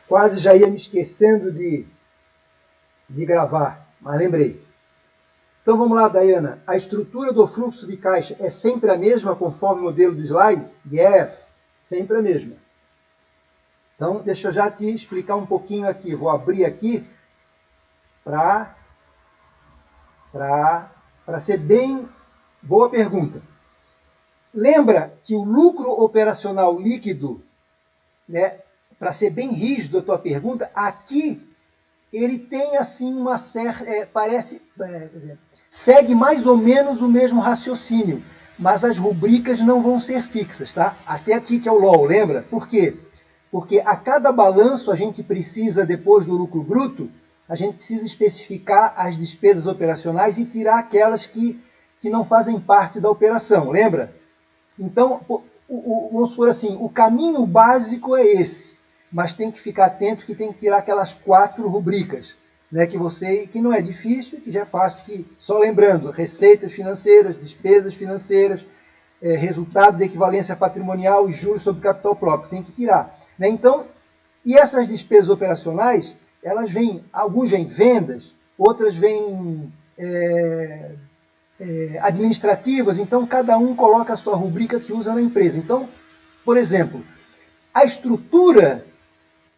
Quase já ia me esquecendo de gravar, mas lembrei. Então vamos lá, Dayana. A estrutura do fluxo de caixa é sempre a mesma conforme o modelo dos slides? Yes, sempre a mesma. Então deixa eu já te explicar um pouquinho aqui. Vou abrir aqui para ser bem boa pergunta. Lembra que o lucro operacional líquido, né, para ser bem rígido a tua pergunta, aqui ele tem assim uma certa, segue mais ou menos o mesmo raciocínio, mas as rubricas não vão ser fixas, tá? Até aqui que é o LOL, lembra? Por quê? Porque a cada balanço a gente precisa, depois do lucro bruto, a gente precisa especificar as despesas operacionais e tirar aquelas que não fazem parte da operação, lembra? Então, vamos supor assim, o caminho básico é esse, mas tem que ficar atento que tem que tirar aquelas 4 rubricas, né, que não é difícil, que já é fácil, que só lembrando, receitas financeiras, despesas financeiras, resultado da equivalência patrimonial e juros sobre capital próprio, tem que tirar. Né? Então, e essas despesas operacionais, elas vêm, alguns vêm vendas, outras vêm administrativas, então cada um coloca a sua rubrica que usa na empresa. Então, por exemplo, a estrutura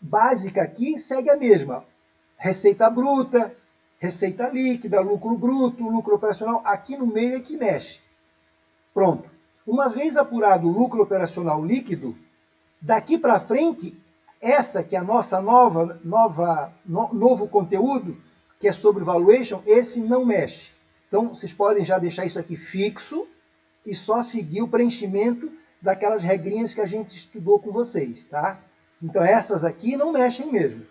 básica aqui segue a mesma. Receita bruta, receita líquida, lucro bruto, lucro operacional, aqui no meio é que mexe. Pronto. Uma vez apurado o lucro operacional líquido, daqui para frente, essa que é a nossa novo conteúdo, que é sobre valuation, esse não mexe. Então, vocês podem já deixar isso aqui fixo e só seguir o preenchimento daquelas regrinhas que a gente estudou com vocês, tá? Então, essas aqui não mexem mesmo,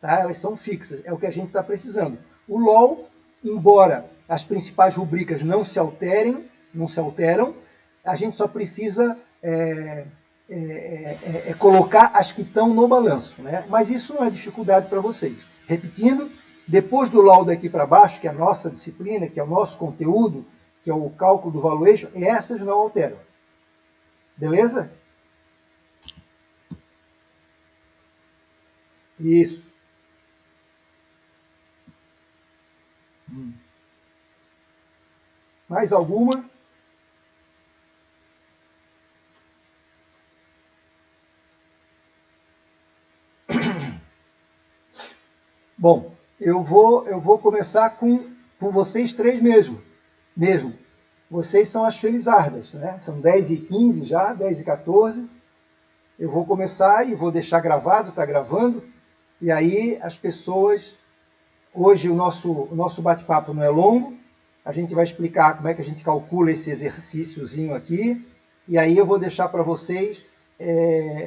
tá? Elas são fixas, é o que a gente está precisando. O LOL, embora as principais rubricas não se alteram, a gente só precisa colocar as que estão no balanço, né? Mas isso não é dificuldade para vocês. Repetindo, depois do LOL daqui para baixo, que é a nossa disciplina, que é o nosso conteúdo, que é o cálculo do valuation, essas não alteram. Beleza? Isso. Mais alguma? Bom, eu vou começar com vocês 3 mesmo. Vocês são as felizardas, né? São 10h15 já, 10h14. Eu vou começar e vou deixar gravado, está gravando. E aí as pessoas... Hoje o nosso bate-papo não é longo. A gente vai explicar como é que a gente calcula esse exercíciozinho aqui. E aí eu vou deixar para vocês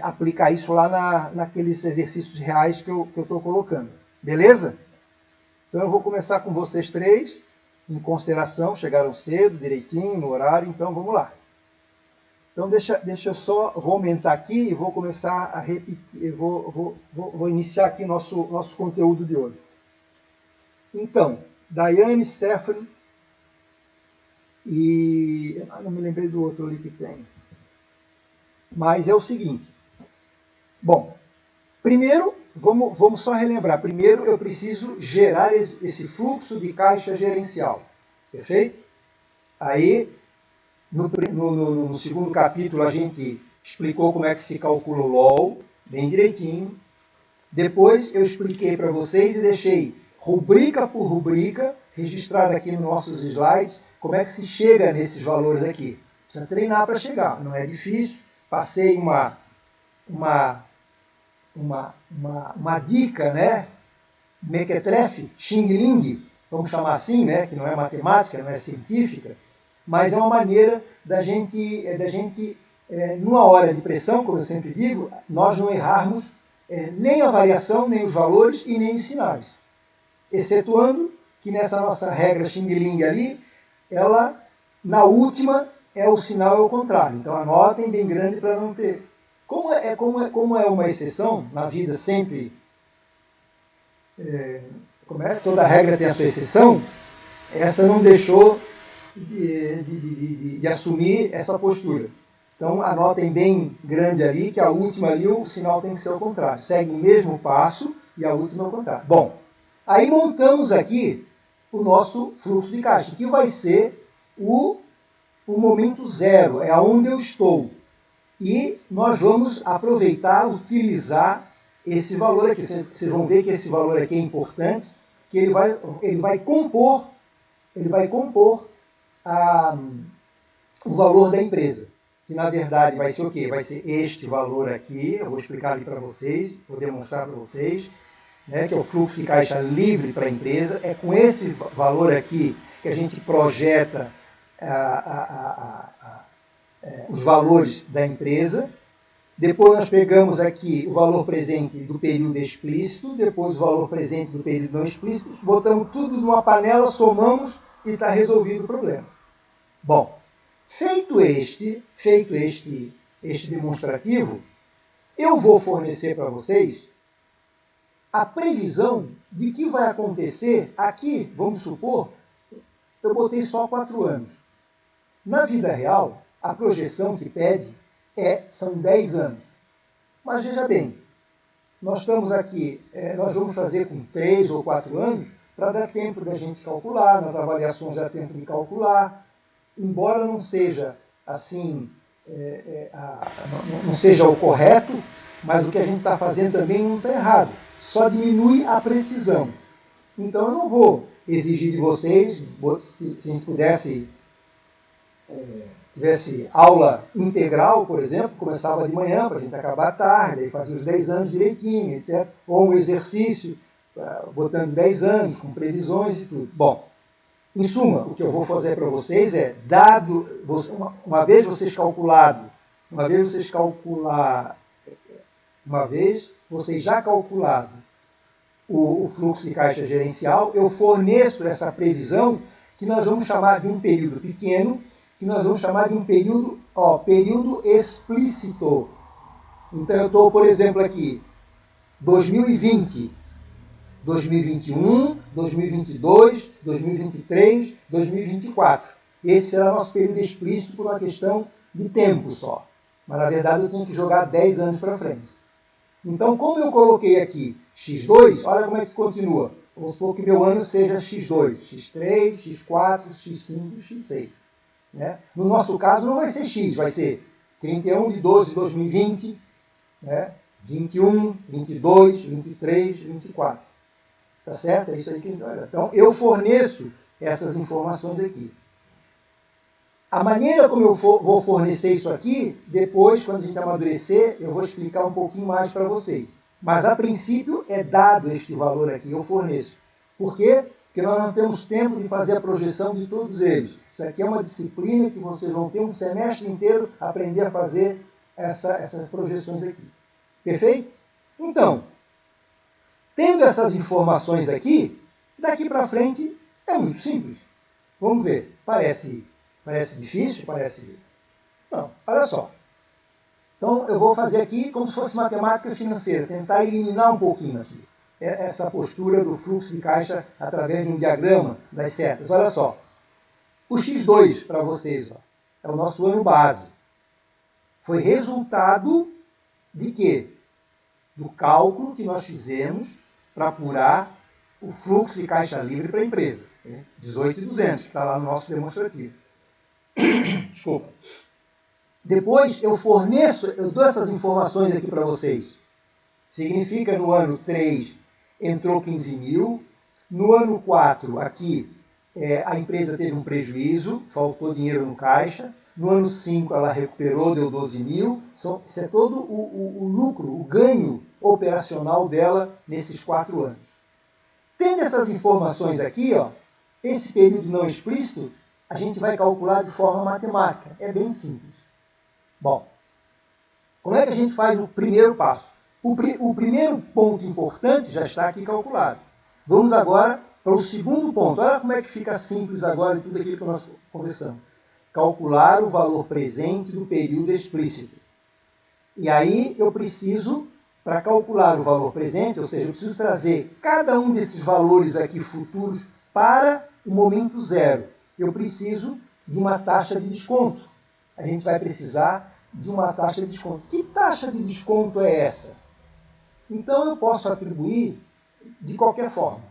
aplicar isso lá naqueles exercícios reais que eu estou colocando. Beleza? Então eu vou começar com vocês 3, em consideração, chegaram cedo, direitinho, no horário, então vamos lá. Então deixa eu só, vou aumentar aqui e vou começar a repetir, vou iniciar aqui nosso conteúdo de hoje. Então, Daiane, Stephanie e... não me lembrei do outro ali que tem. Mas é o seguinte. Bom, primeiro, vamos só relembrar. Primeiro, eu preciso gerar esse fluxo de caixa gerencial. Perfeito? Aí, no segundo capítulo, a gente explicou como é que se calcula o LOL, bem direitinho. Depois, eu expliquei para vocês e deixei rubrica por rubrica, registrada aqui nos nossos slides, como é que se chega nesses valores aqui. Precisa treinar para chegar, não é difícil. Passei uma dica, né? Mequetrefe, Xing Ling, vamos chamar assim, né? Que não é matemática, não é científica, mas é uma maneira da gente numa hora de pressão, como eu sempre digo, nós não errarmos nem a variação, nem os valores e nem os sinais. Excetuando que nessa nossa regra Xing Ling ali, ela, na última, o sinal é o contrário. Então anotem bem grande para não ter. Como é uma exceção, na vida sempre, toda regra tem a sua exceção, essa não deixou de assumir essa postura. Então, anotem bem grande ali, que a última ali, o sinal tem que ser ao contrário. Segue o mesmo passo e a última ao contrário. Bom, aí montamos aqui o nosso fluxo de caixa, que vai ser o momento zero, é onde eu estou. E nós vamos aproveitar, utilizar esse valor aqui. Vocês vão ver que esse valor aqui é importante, que ele vai compor o valor da empresa. Que na verdade vai ser o quê? Vai ser este valor aqui, eu vou explicar ali para vocês, vou demonstrar para vocês, né, que é o fluxo de caixa livre para a empresa. É com esse valor aqui que a gente projeta os valores da empresa. Depois nós pegamos aqui o valor presente do período explícito, depois o valor presente do período não explícito, botamos tudo numa panela, somamos e está resolvido o problema. Bom, feito este demonstrativo, eu vou fornecer para vocês a previsão de que vai acontecer aqui, vamos supor, eu botei só 4 anos. Na vida real, a projeção que pede são 10 anos. Mas veja bem, nós estamos aqui, nós vamos fazer com 3 ou 4 anos para dar tempo da gente calcular, nas avaliações dá tempo de calcular, embora não seja assim, não seja o correto, mas o que a gente está fazendo também não está errado, só diminui a precisão. Então eu não vou exigir de vocês, se a gente tivesse aula integral, por exemplo, começava de manhã para a gente acabar à tarde, aí fazia os 10 anos direitinho, etc. Ou um exercício, botando 10 anos, com previsões e tudo. Bom, em suma, o que eu vou fazer para vocês é, uma vez vocês já calculado o fluxo de caixa gerencial, eu forneço essa previsão que nós vamos chamar de um período pequeno, que nós vamos chamar de um período explícito. Então eu estou, por exemplo, aqui, 2020, 2021, 2022, 2023, 2024. Esse será o nosso período explícito por uma questão de tempo só. Mas na verdade eu tenho que jogar 10 anos para frente. Então, como eu coloquei aqui x2, olha como é que continua. Vamos supor que meu ano seja x2, x3, x4, x5, x6. Né? No nosso caso não vai ser x, vai ser 31 de 12 de 2020, né? 21, 22, 23, 24. Tá certo? É isso aí que a gente olha. Então, eu forneço essas informações aqui. A maneira como eu vou fornecer isso aqui, depois, quando a gente amadurecer, eu vou explicar um pouquinho mais para vocês. Mas, a princípio, é dado este valor aqui, eu forneço. Por quê? Porque nós não temos tempo de fazer a projeção de todos eles. Isso aqui é uma disciplina que vocês vão ter um semestre inteiro a aprender a fazer essas projeções aqui. Perfeito? Então, tendo essas informações aqui, daqui para frente é muito simples. Vamos ver. Parece difícil? Não, olha só. Então, eu vou fazer aqui como se fosse matemática financeira, tentar eliminar um pouquinho aqui essa postura do fluxo de caixa através de um diagrama das setas. Olha só. O X2 para vocês, ó, é o nosso ano base. Foi resultado de quê? Do cálculo que nós fizemos para apurar o fluxo de caixa livre para a empresa. 18.200, que está lá no nosso demonstrativo. Desculpa. Depois eu dou essas informações aqui para vocês. Significa no ano 3 entrou 15 mil, no ano 4 aqui a empresa teve um prejuízo, faltou dinheiro no caixa, no ano 5 ela recuperou, deu 12 mil, isso é todo o lucro, o ganho operacional dela nesses 4 anos. Tendo essas informações aqui, ó, esse período não explícito, a gente vai calcular de forma matemática. É bem simples. Bom, como é que a gente faz o primeiro passo? O primeiro ponto importante já está aqui calculado. Vamos agora para o segundo ponto. Olha como é que fica simples agora de tudo aquilo que nós conversamos. Calcular o valor presente do período explícito. E aí eu preciso, para calcular o valor presente, ou seja, eu preciso trazer cada um desses valores aqui futuros para o momento zero. Eu preciso de uma taxa de desconto. A gente vai precisar de uma taxa de desconto. Que taxa de desconto é essa? Então, eu posso atribuir de qualquer forma,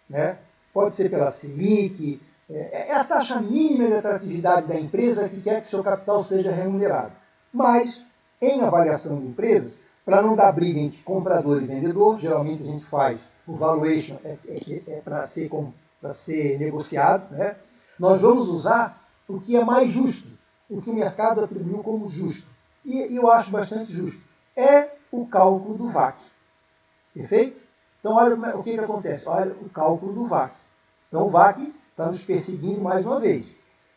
né? Pode ser pela Selic, é a taxa mínima de atratividade da empresa que quer que seu capital seja remunerado. Mas, em avaliação de empresas, para não dar briga entre comprador e vendedor, geralmente a gente faz o valuation para ser negociado, né? Nós vamos usar o que é mais justo, o que o mercado atribuiu como justo. E eu acho bastante justo. É o cálculo do VAC. Perfeito? Então, olha o que acontece. Olha o cálculo do VAC. Então, o VAC está nos perseguindo mais uma vez.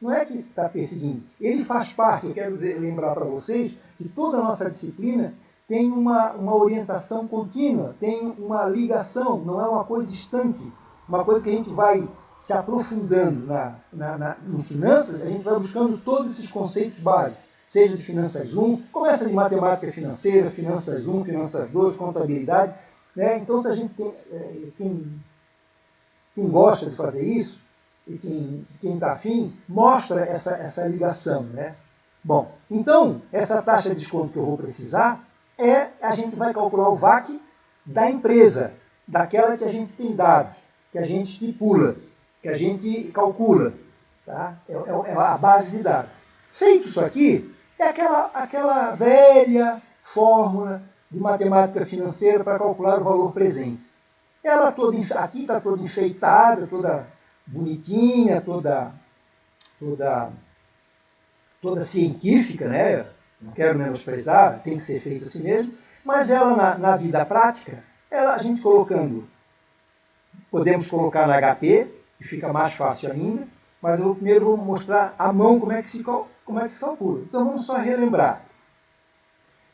Não é que está perseguindo. Ele faz parte, eu quero lembrar para vocês, que toda a nossa disciplina tem uma orientação contínua, tem uma ligação, não é uma coisa estanque. Uma coisa que a gente vai se aprofundando em finanças, a gente vai buscando todos esses conceitos básicos. Seja de Finanças 1, começa de matemática financeira, Finanças 1, Finanças 2, contabilidade. Né? Então, se a gente quem gosta de fazer isso, e quem está afim, mostra essa ligação. Né? Bom, então, essa taxa de desconto que eu vou precisar, a gente vai calcular o VAC da empresa, daquela que a gente tem dados, que a gente estipula, que a gente calcula. Tá? É a base de dados. Feito isso aqui, é aquela velha fórmula de matemática financeira para calcular o valor presente. Ela aqui está toda enfeitada, toda bonitinha, toda científica, né? Não quero menosprezar, tem que ser feito assim mesmo, mas ela na vida prática, a gente colocando, podemos colocar na HP, que fica mais fácil ainda, mas eu primeiro vou mostrar à mão como é que se calcula. Então vamos só relembrar.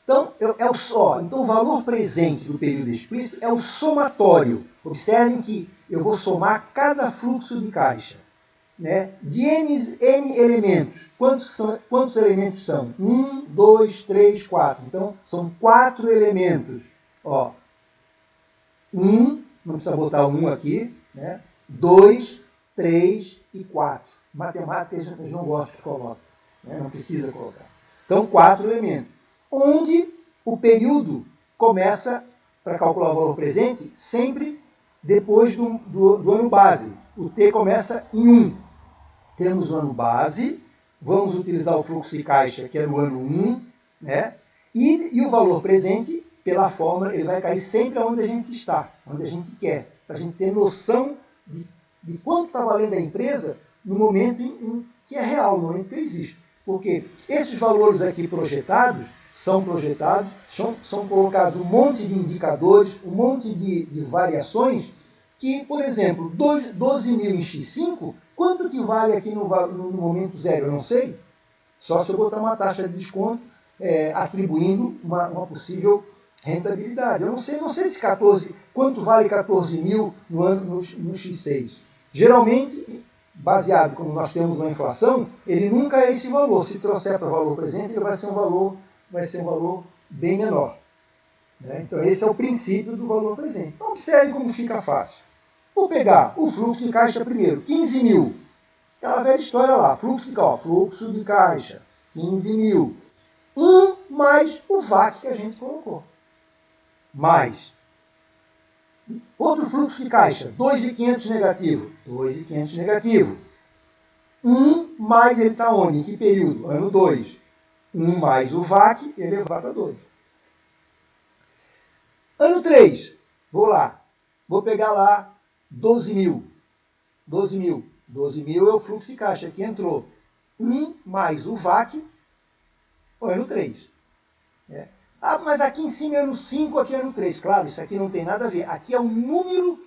Então, então, o valor presente do período explícito é o somatório. Observem que eu vou somar cada fluxo de caixa. Né? De N elementos. Quantos elementos são? 1, 2, 3, 4. Então, são 4 elementos. 1, não precisa botar 1 aqui. Né? 2, 3 e 4. Matemática eles não gostam que coloque. Né? Não precisa colocar. Então, 4 elementos. Onde o período começa, para calcular o valor presente, sempre depois do ano base. O T começa em 1. Temos o ano base, vamos utilizar o fluxo de caixa, que é no ano 1, né? E o valor presente, pela fórmula, ele vai cair sempre onde a gente está, onde a gente quer, para a gente ter noção de quanto está valendo a empresa no momento em que é real, no momento que existe. Porque esses valores aqui são colocados um monte de indicadores, um monte de variações, que, por exemplo, 12.000 em X5, quanto que vale aqui no momento zero? Eu não sei. Só se eu botar uma taxa de desconto atribuindo uma possível rentabilidade. Eu não sei se quanto vale 14.000 no X6. Geralmente, baseado, como nós temos uma inflação, ele nunca é esse valor. Se trouxer para o valor presente, ele vai ser um valor bem menor. Né? Então, esse é o princípio do valor presente. Então, observe como fica fácil. Vou pegar o fluxo de caixa primeiro, 15.000. Aquela velha história lá, fluxo de caixa, 15.000. 1 mais o VAC que a gente colocou. Mais. Outro fluxo de caixa, 2.500 negativo. 2.500 negativo. 1 mais ele está onde? Em que período? Ano 2. 1 mais o VAC elevado a 2. Ano 3. Vou pegar lá 12.000. 12.000 é o fluxo de caixa que entrou. 1 mais o VAC, ano 3. Mas aqui em cima é ano 5, aqui é ano 3. Claro, isso aqui não tem nada a ver. Aqui é o número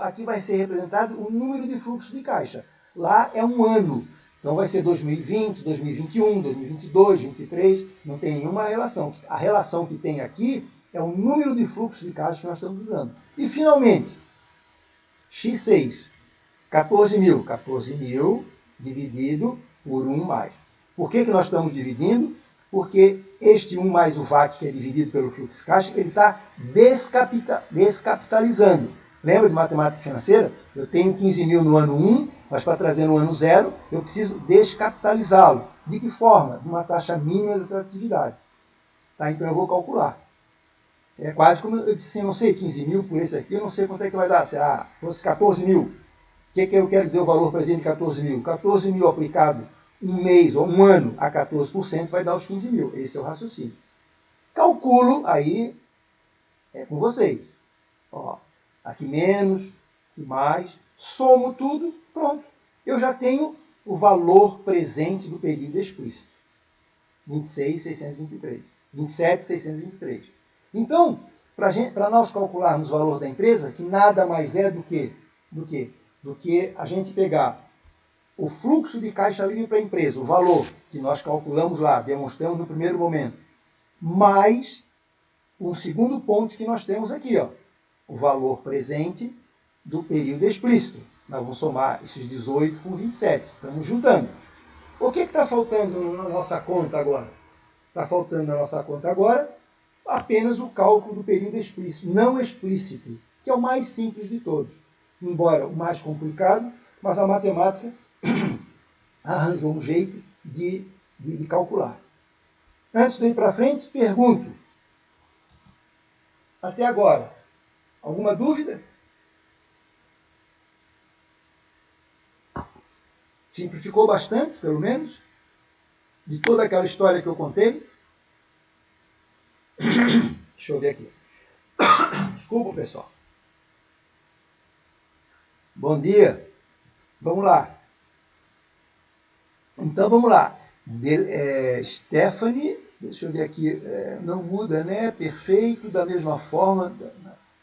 aqui vai ser representado o número de fluxo de caixa. Lá é um ano. Então vai ser 2020, 2021, 2022, 2023. Não tem nenhuma relação. A relação que tem aqui é o número de fluxo de caixa que nós estamos usando. E finalmente, X6. 14.000. 14.000 dividido por 1 mais. Por que nós estamos dividindo? Porque este 1 mais o VAC, que é dividido pelo fluxo de caixa, ele está descapitalizando. Lembra de matemática financeira? Eu tenho 15.000 no ano 1, Mas para trazer no ano zero, eu preciso descapitalizá-lo. De que forma? De uma taxa mínima de atratividade. Tá? Então eu vou calcular. É quase como eu disse assim, eu não sei, 15 mil por esse aqui, eu não sei quanto é que vai dar. Será? Fosse 14 mil. O que eu quero dizer o valor presente de 14 mil? 14 mil aplicado um mês ou um ano a 14% vai dar os 15 mil. Esse é o raciocínio. Calculo, aí é com vocês. Ó, aqui menos, aqui mais, somo tudo, pronto. Eu já tenho o valor presente do período explícito. 26.623. 27.623. Então, para nós calcularmos o valor da empresa, que nada mais é do que a gente pegar o fluxo de caixa livre para a empresa, o valor que nós calculamos lá, demonstramos no primeiro momento, mais um segundo ponto que nós temos aqui, ó, o valor presente do período explícito. Nós vamos somar esses 18 com 27. Estamos juntando. O que está faltando na nossa conta agora? Está faltando na nossa conta agora apenas o cálculo do período explícito, não explícito, que é o mais simples de todos. Embora o mais complicado, mas a matemática arranjou um jeito de calcular. Antes de ir para frente, pergunto. Até agora, alguma dúvida? Simplificou bastante, pelo menos, de toda aquela história que eu contei. Deixa eu ver aqui. Desculpa, pessoal. Bom dia. Vamos lá. Então, vamos lá. Stephanie, deixa eu ver aqui, não muda, né? Perfeito, da mesma forma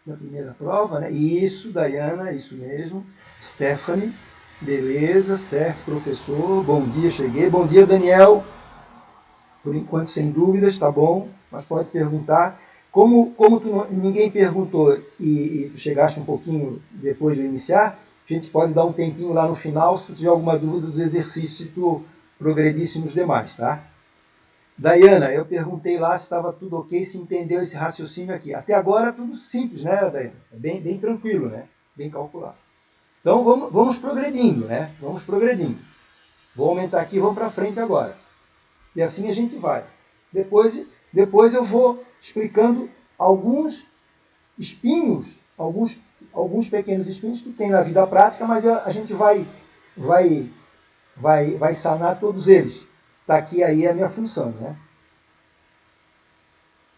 da primeira prova, né? Isso, Dayana, isso mesmo. Stephanie, beleza, certo, professor. Bom dia, cheguei. Bom dia, Daniel. Por enquanto, sem dúvidas, tá bom, mas pode perguntar. Como ninguém perguntou e tu chegaste um pouquinho depois de eu iniciar, a gente pode dar um tempinho lá no final, se tu tiver alguma dúvida dos exercícios, se tu progredisse nos demais, tá? Dayana, eu perguntei lá se estava tudo ok, se entendeu esse raciocínio aqui. Até agora tudo simples, né, Dayana? É bem tranquilo, né? Bem calculado. Então vamos progredindo, né? Vamos progredindo. Vou aumentar aqui, vamos para frente agora. E assim a gente vai. Depois eu vou explicando alguns espinhos, alguns pequenos espinhos que tem na vida prática, mas a gente vai sanar todos eles. Está aqui aí a minha função, né?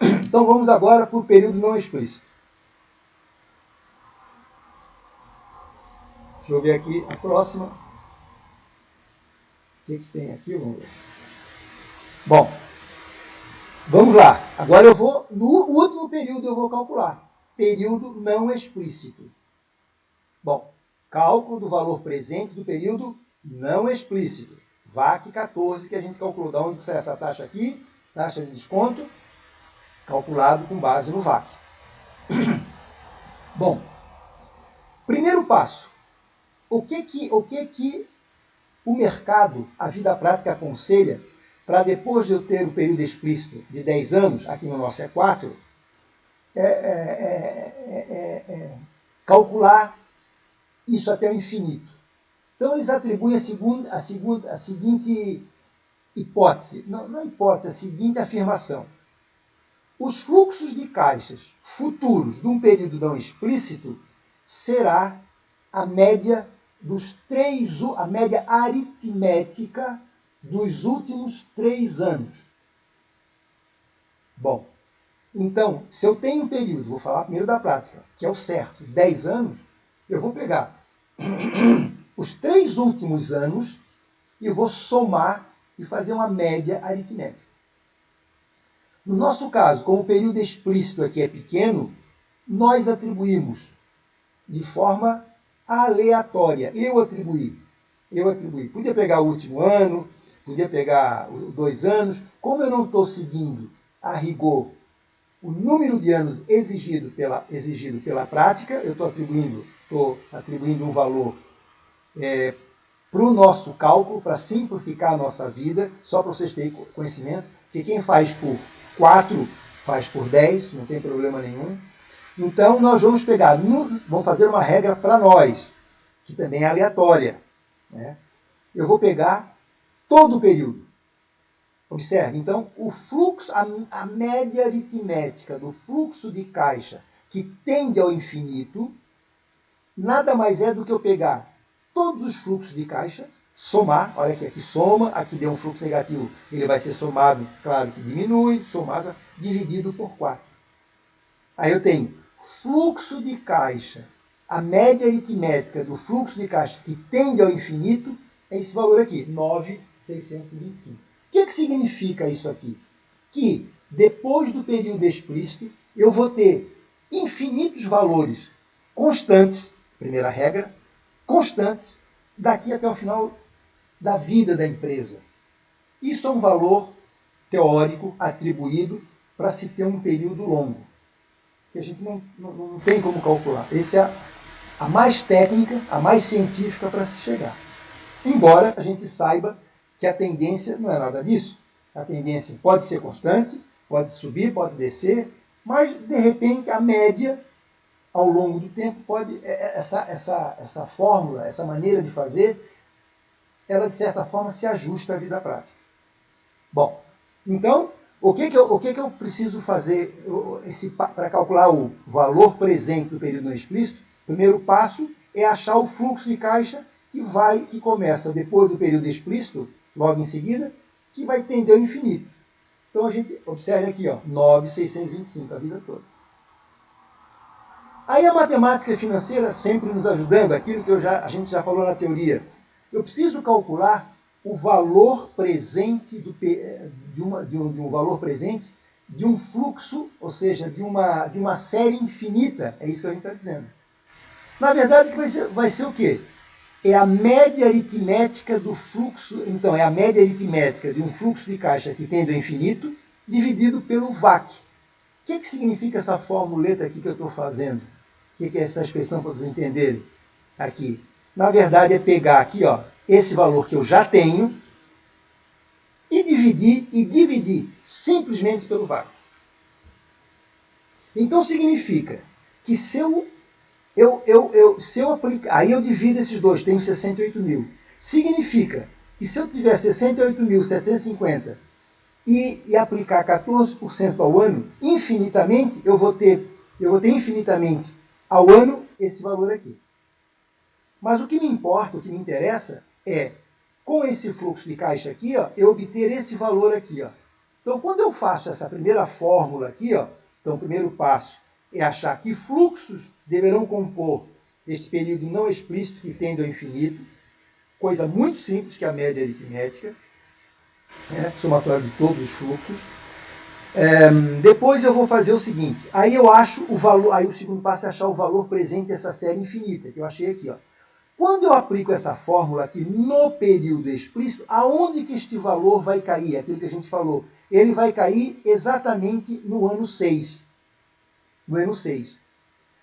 Então vamos agora para o período não explícito. Deixa eu ver aqui a próxima. O que tem aqui? Vamos ver. Bom, vamos lá. Agora eu vou, no último período eu vou calcular. Período não explícito. Bom, cálculo do valor presente do período não explícito. VAC 14, que a gente calculou. Da onde sai essa taxa aqui? Taxa de desconto, calculado com base no VAC. Bom, primeiro passo. O que o mercado, a vida prática, aconselha para depois de eu ter o período explícito de 10 anos, aqui no nosso é 4, calcular isso até o infinito. Então, eles atribuem a seguinte hipótese, não é hipótese, a seguinte afirmação. Os fluxos de caixas futuros de um período não explícito será a média a média aritmética dos últimos 3 anos. Bom, então, se eu tenho um período, vou falar primeiro da prática, que é o certo, 10 anos, eu vou pegar os 3 últimos anos e vou somar e fazer uma média aritmética. No nosso caso, como o período explícito aqui é pequeno, nós atribuímos de forma aleatória. Eu atribuí. Podia pegar o último ano, podia pegar 2 anos. Como eu não estou seguindo a rigor o número de anos exigido pela prática, eu estou atribuindo um valor para o nosso cálculo, para simplificar a nossa vida, só para vocês terem conhecimento, que quem faz por 4 faz por 10, não tem problema nenhum. Então, nós vamos pegar, vamos fazer uma regra para nós, que também é aleatória. né? Eu vou pegar todo o período. Observe, então, o fluxo, a média aritmética do fluxo de caixa que tende ao infinito, nada mais é do que eu pegar todos os fluxos de caixa, somar, olha aqui soma, aqui deu um fluxo negativo, ele vai ser somado, claro que diminui, somado, dividido por 4. Aí eu tenho fluxo de caixa, a média aritmética do fluxo de caixa que tende ao infinito, é esse valor aqui, 9.625. O que significa isso aqui? Que depois do período explícito, eu vou ter infinitos valores constantes, primeira regra, constantes, daqui até o final da vida da empresa. Isso é um valor teórico atribuído para se ter um período longo, que a gente não tem como calcular. Essa é a mais técnica, a mais científica para se chegar. Embora a gente saiba que a tendência não é nada disso. A tendência pode ser constante, pode subir, pode descer, mas, de repente, a média, ao longo do tempo, pode essa fórmula, essa maneira de fazer, ela, de certa forma, se ajusta à vida prática. Bom, então, o que eu preciso fazer para calcular o valor presente do período não explícito? O primeiro passo é achar o fluxo de caixa que começa depois do período explícito, logo em seguida, que vai tender ao infinito. Então a gente observa aqui, 9.625 a vida toda. Aí a matemática financeira sempre nos ajudando, aquilo que a gente já falou na teoria. Eu preciso calcular o valor presente de um valor presente de um fluxo, ou seja, de uma série infinita. É isso que a gente está dizendo. Na verdade, vai ser o quê? É a média aritmética do fluxo, então, é a média aritmética de um fluxo de caixa que tende ao infinito, dividido pelo VAC. O que significa essa formuleta aqui que eu estou fazendo? O que é essa expressão para vocês entenderem? Aqui. Na verdade, é pegar aqui, esse valor que eu já tenho e dividir simplesmente pelo VAC. Então, significa que se eu aplicar, aí eu divido esses dois, tenho 68 mil. Significa que se eu tiver 68.750 e aplicar 14% ao ano, infinitamente, eu vou ter infinitamente ao ano esse valor aqui. Mas o que me importa, o que me interessa é, com esse fluxo de caixa aqui, eu obter esse valor aqui. Então, quando eu faço essa primeira fórmula aqui, então o primeiro passo é achar que fluxos deverão compor este período não explícito que tende ao infinito, coisa muito simples, que é a média aritmética, somatório de todos os fluxos. Depois eu vou fazer o seguinte, aí eu acho o valor, aí o segundo passo é achar o valor presente dessa série infinita, que eu achei aqui. Quando eu aplico essa fórmula aqui no período explícito, aonde que este valor vai cair? Aquilo que a gente falou. Ele vai cair exatamente no ano 6. No ano 6.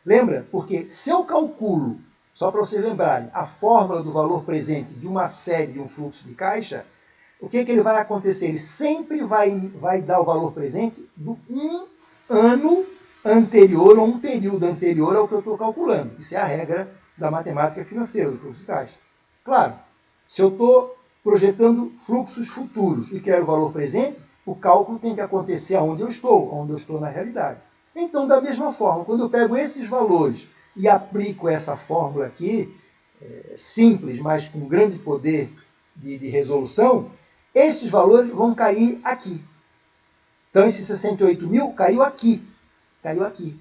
Lembra? Porque se eu calculo, só para vocês lembrarem, a fórmula do valor presente de uma série de um fluxo de caixa, o que ele vai acontecer? Ele sempre vai dar o valor presente do um ano anterior ou um período anterior ao que eu estou calculando. Isso é a regra da matemática financeira, do fluxo de caixa. Claro, se eu estou projetando fluxos futuros e quero o valor presente, o cálculo tem que acontecer onde eu estou na realidade. Então, da mesma forma, quando eu pego esses valores e aplico essa fórmula aqui, simples, mas com grande poder de resolução, esses valores vão cair aqui. Então, esse 68 mil caiu aqui. Caiu aqui.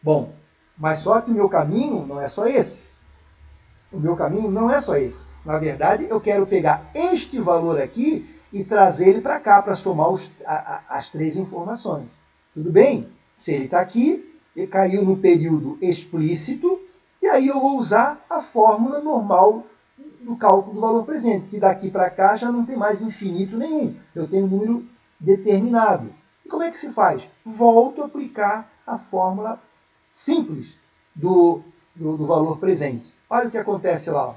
Bom, mas só que o meu caminho não é só esse. O meu caminho não é só esse. Na verdade, eu quero pegar este valor aqui e trazer ele para cá, para somar as três informações. Tudo bem? Se ele está aqui, ele caiu no período explícito, e aí eu vou usar a fórmula normal do cálculo do valor presente, que daqui para cá já não tem mais infinito nenhum. Eu tenho um número determinado. E como é que se faz? Volto a aplicar a fórmula simples do valor presente. Olha o que acontece lá.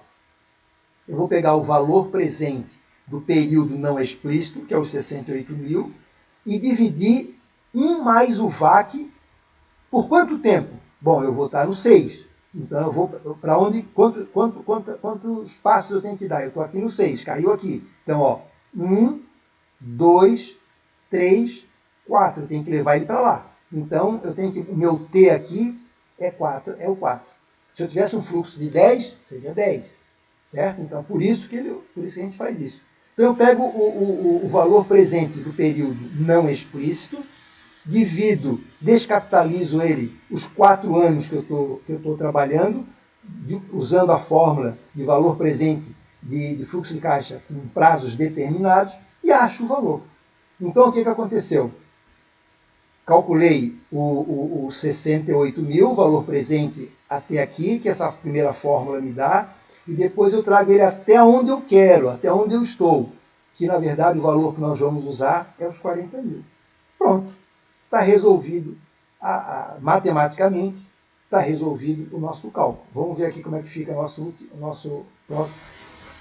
Eu vou pegar o valor presente do período não explícito, que é os 68 mil, e dividir 1 mais o VAC por quanto tempo? Bom, eu vou estar no 6. Então eu vou para onde, quantos passos eu tenho que dar? Eu estou aqui no 6, caiu aqui. Então, ó, 1, 2, 3, 4. Eu tenho que levar ele para lá. Então, eu tenho que, o meu T aqui é 4, é o 4. Se eu tivesse um fluxo de 10, seria 10. Certo? Então, por isso que a gente faz isso. Então, eu pego o valor presente do período não explícito, divido, descapitalizo ele os 4 anos que eu estou trabalhando, usando a fórmula de valor presente de fluxo de caixa com prazos determinados, e acho o valor. Então, o que aconteceu? Calculei o 68 mil, o valor presente até aqui, que essa primeira fórmula me dá, e depois eu trago ele até onde eu quero, até onde eu estou, que na verdade o valor que nós vamos usar é os 40 mil. Pronto, está resolvido matematicamente, está resolvido o nosso cálculo. Vamos ver aqui como é que fica o nosso próximo.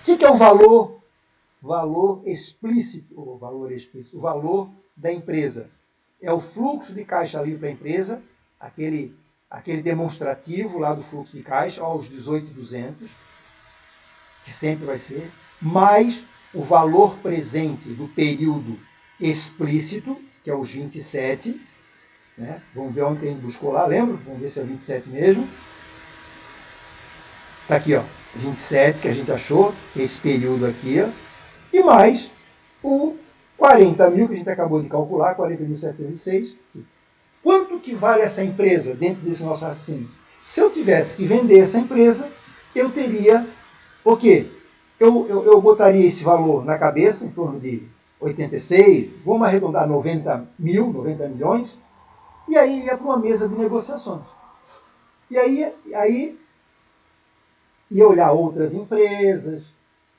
O que é o valor explícito, o valor da empresa? É o fluxo de caixa livre para a empresa, aquele demonstrativo lá do fluxo de caixa, aos 18.200, que sempre vai ser, mais o valor presente do período explícito, que é os 27, né? Vamos ver onde a gente buscou lá, lembra? Vamos ver se é 27 mesmo. Está aqui, ó, 27 que a gente achou, esse período aqui, ó, e mais o 40 mil que a gente acabou de calcular, 40.706. Quanto que vale essa empresa dentro desse nosso raciocínio? Se eu tivesse que vender essa empresa, eu teria o quê? Eu botaria esse valor na cabeça, em torno de 86, vamos arredondar 90 milhões, e aí ia para uma mesa de negociações. E aí ia olhar outras empresas,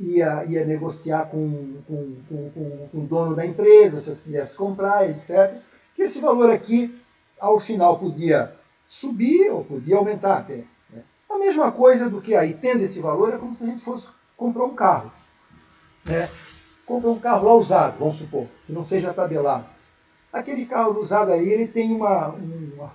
ia negociar com o dono da empresa, se eu quisesse comprar, etc. Que esse valor aqui, ao final, podia subir ou podia aumentar até. Né? A mesma coisa do que aí, tendo esse valor, é como se a gente fosse comprar um carro. Né? Comprar um carro lá usado, vamos supor, que não seja tabelado. Aquele carro usado aí, ele tem uma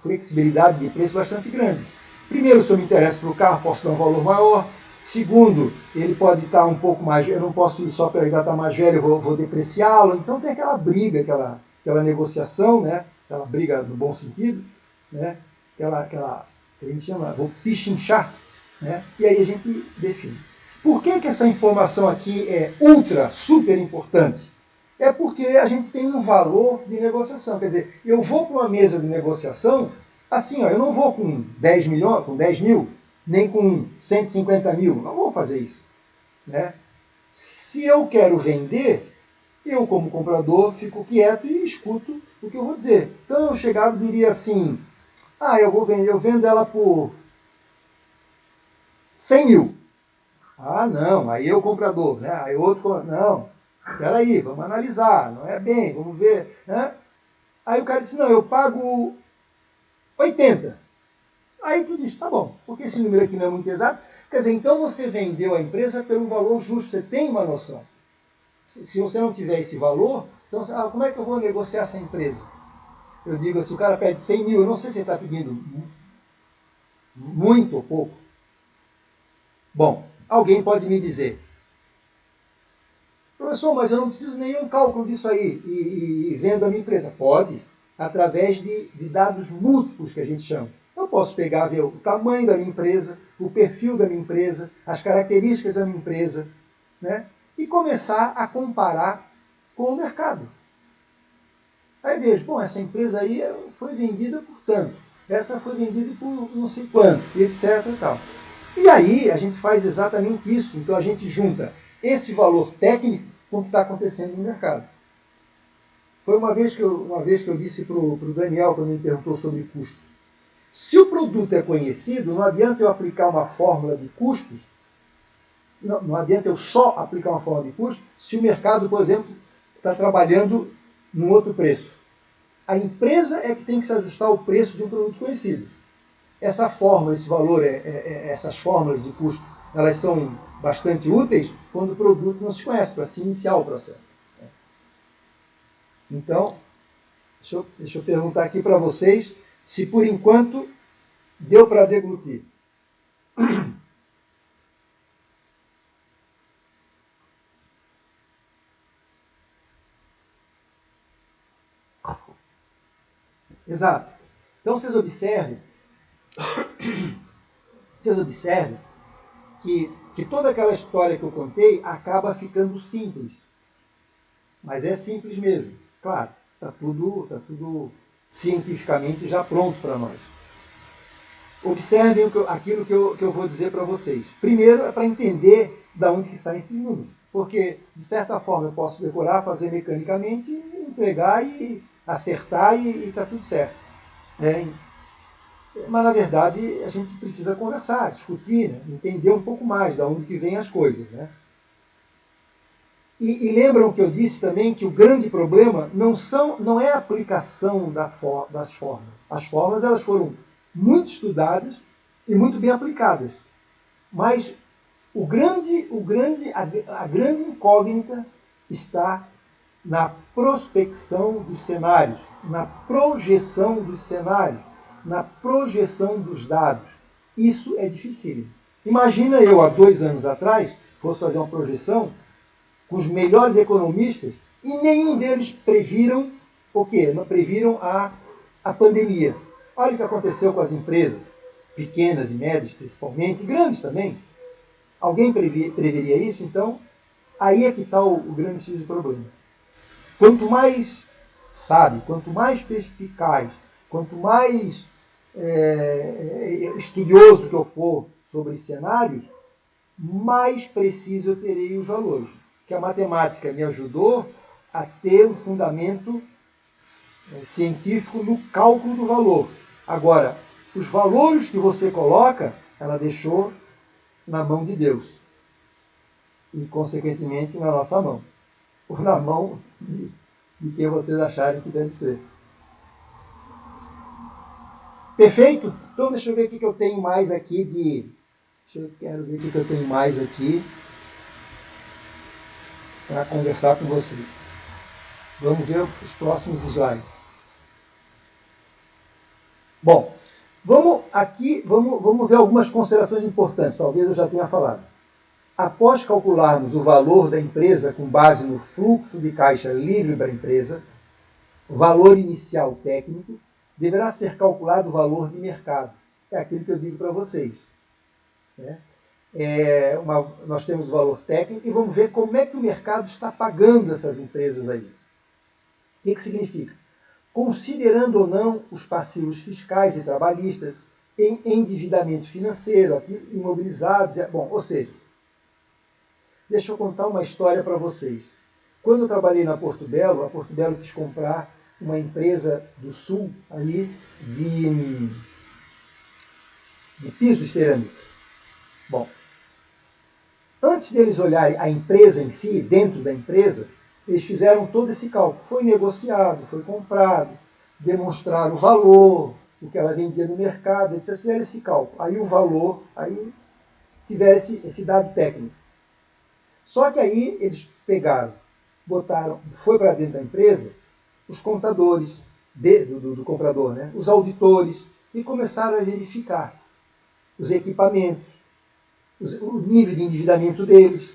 flexibilidade de preço bastante grande. Primeiro, se eu me interesso pelo carro, posso dar um valor maior. Segundo, ele pode estar um pouco mais, eu não posso ir só para ele estar mais velho, eu vou depreciá-lo. Então tem aquela briga, aquela negociação, né? Aquela briga no bom sentido, né? aquela que a gente chama, vou pichinchar, né? E aí a gente define. Por que essa informação aqui é ultra, super importante? É porque a gente tem um valor de negociação. Quer dizer, eu vou para uma mesa de negociação, assim, ó, eu não vou com 10 milhões, com 10 mil, nem com 150 mil. Não vou fazer isso. Né? Se eu quero vender, eu, como comprador, fico quieto e escuto o que eu vou dizer. Então eu chegava e diria assim, eu vendo ela por 100 mil. Ah, não, aí eu comprador, né? Aí outro, não, espera aí, vamos analisar, não é bem, vamos ver. Né? Aí o cara disse, não, eu pago 80. Aí tu diz, tá bom, porque esse número aqui não é muito exato. Quer dizer, então você vendeu a empresa pelo valor justo, você tem uma noção. Se você não tiver esse valor, então como é que eu vou negociar essa empresa? Eu digo assim, o cara pede 100 mil, eu não sei se ele está pedindo muito ou pouco. Bom, alguém pode me dizer, professor, mas eu não preciso nenhum cálculo disso aí e vendo a minha empresa. Pode, através de dados múltiplos que a gente chama. Eu posso pegar, ver o tamanho da minha empresa, o perfil da minha empresa, as características da minha empresa, né? E começar a comparar com o mercado. Aí vejo, bom, essa empresa aí foi vendida por tanto, essa foi vendida por não sei quanto, etc. E tal. E aí a gente faz exatamente isso. Então a gente junta esse valor técnico com o que está acontecendo no mercado. Foi uma vez que eu disse para o Daniel, quando ele perguntou sobre custos. Se o produto é conhecido, não adianta eu aplicar uma fórmula de custos, não adianta eu só aplicar uma fórmula de custos, se o mercado, por exemplo, está trabalhando num outro preço. A empresa é que tem que se ajustar ao preço de um produto conhecido. Essa fórmula, esse valor, essas fórmulas de custo, elas são bastante úteis quando o produto não se conhece, para se iniciar o processo. Então, deixa eu perguntar aqui para vocês se por enquanto deu para deglutir. Exato. Então vocês observem que toda aquela história que eu contei acaba ficando simples. Mas é simples mesmo. Claro, está tudo cientificamente já pronto para nós. Observem aquilo que eu vou dizer para vocês. Primeiro é para entender de onde que saem esses números. Porque, de certa forma, eu posso decorar, fazer mecanicamente, entregar e acertar e está tudo certo. Mas, na verdade, a gente precisa conversar, discutir, né? Entender um pouco mais de onde que vêm as coisas. Né? E lembram que eu disse também que o grande problema não é a aplicação das formas. As formas elas foram muito estudadas e muito bem aplicadas. Mas a grande incógnita está na prospecção dos cenários, na projeção dos cenários, na projeção dos dados. Isso é difícil. Imagina eu, há 2 anos atrás, fosse fazer uma projeção com os melhores economistas e nenhum deles previram o quê? Não previram a pandemia. Olha o que aconteceu com as empresas, pequenas e médias principalmente, e grandes também. Alguém preveria isso? Então, aí é que está o grande X do problema. Quanto mais sabe, quanto mais perspicaz, quanto mais estudioso que eu for sobre cenários, mais preciso eu terei os valores. Que a matemática me ajudou a ter um fundamento científico no cálculo do valor. Agora, os valores que você coloca, ela deixou na mão de Deus. E, consequentemente, na nossa mão. Ou na mão de quem vocês acharem que deve ser. Perfeito? Então, deixa eu ver o que eu tenho mais aqui Quero ver o que eu tenho mais aqui para conversar com você. Vamos ver os próximos slides. Bom, vamos ver algumas considerações importantes, talvez eu já tenha falado. Após calcularmos o valor da empresa com base no fluxo de caixa livre da empresa, o valor inicial técnico, deverá ser calculado o valor de mercado. É aquilo que eu digo para vocês. Né? Nós temos o valor técnico e vamos ver como é que o mercado está pagando essas empresas aí. O que significa? Considerando ou não os passivos fiscais e trabalhistas, em endividamento financeiro, ativos imobilizados, ou seja, deixa eu contar uma história para vocês. Quando eu trabalhei na Porto Belo, a Porto Belo quis comprar uma empresa do Sul ali de pisos cerâmicos. Bom, antes deles olharem a empresa em si, dentro da empresa, eles fizeram todo esse cálculo. Foi negociado, foi comprado, demonstraram o valor, o que ela vendia no mercado, etc. Fizeram esse cálculo. Aí o valor, aí tiveram esse dado técnico. Só que aí eles pegaram, foi para dentro da empresa, os contadores do comprador, né? Os auditores, e começaram a verificar os equipamentos, o nível de endividamento deles.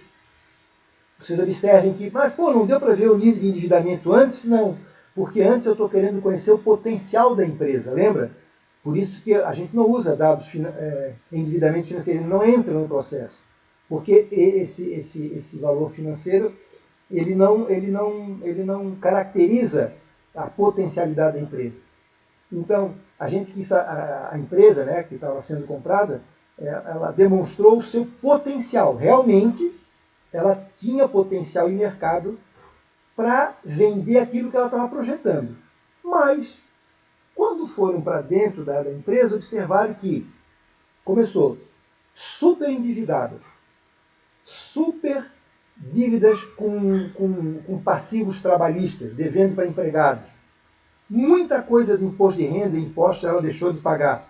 Vocês observem que, mas não deu para ver o nível de endividamento antes? Não, porque antes eu estou querendo conhecer o potencial da empresa, lembra? Por isso que a gente não usa dados endividamento financeiro, ele não entra no processo. Porque esse valor financeiro, ele não caracteriza a potencialidade da empresa. Então, a empresa, né, que estava sendo comprada, ela demonstrou o seu potencial. Realmente, ela tinha potencial em mercado para vender aquilo que ela estava projetando. Mas, quando foram para dentro da empresa, observaram que começou super endividada, super dívidas com passivos trabalhistas, devendo para empregados. Muita coisa de imposto de renda e impostos ela deixou de pagar.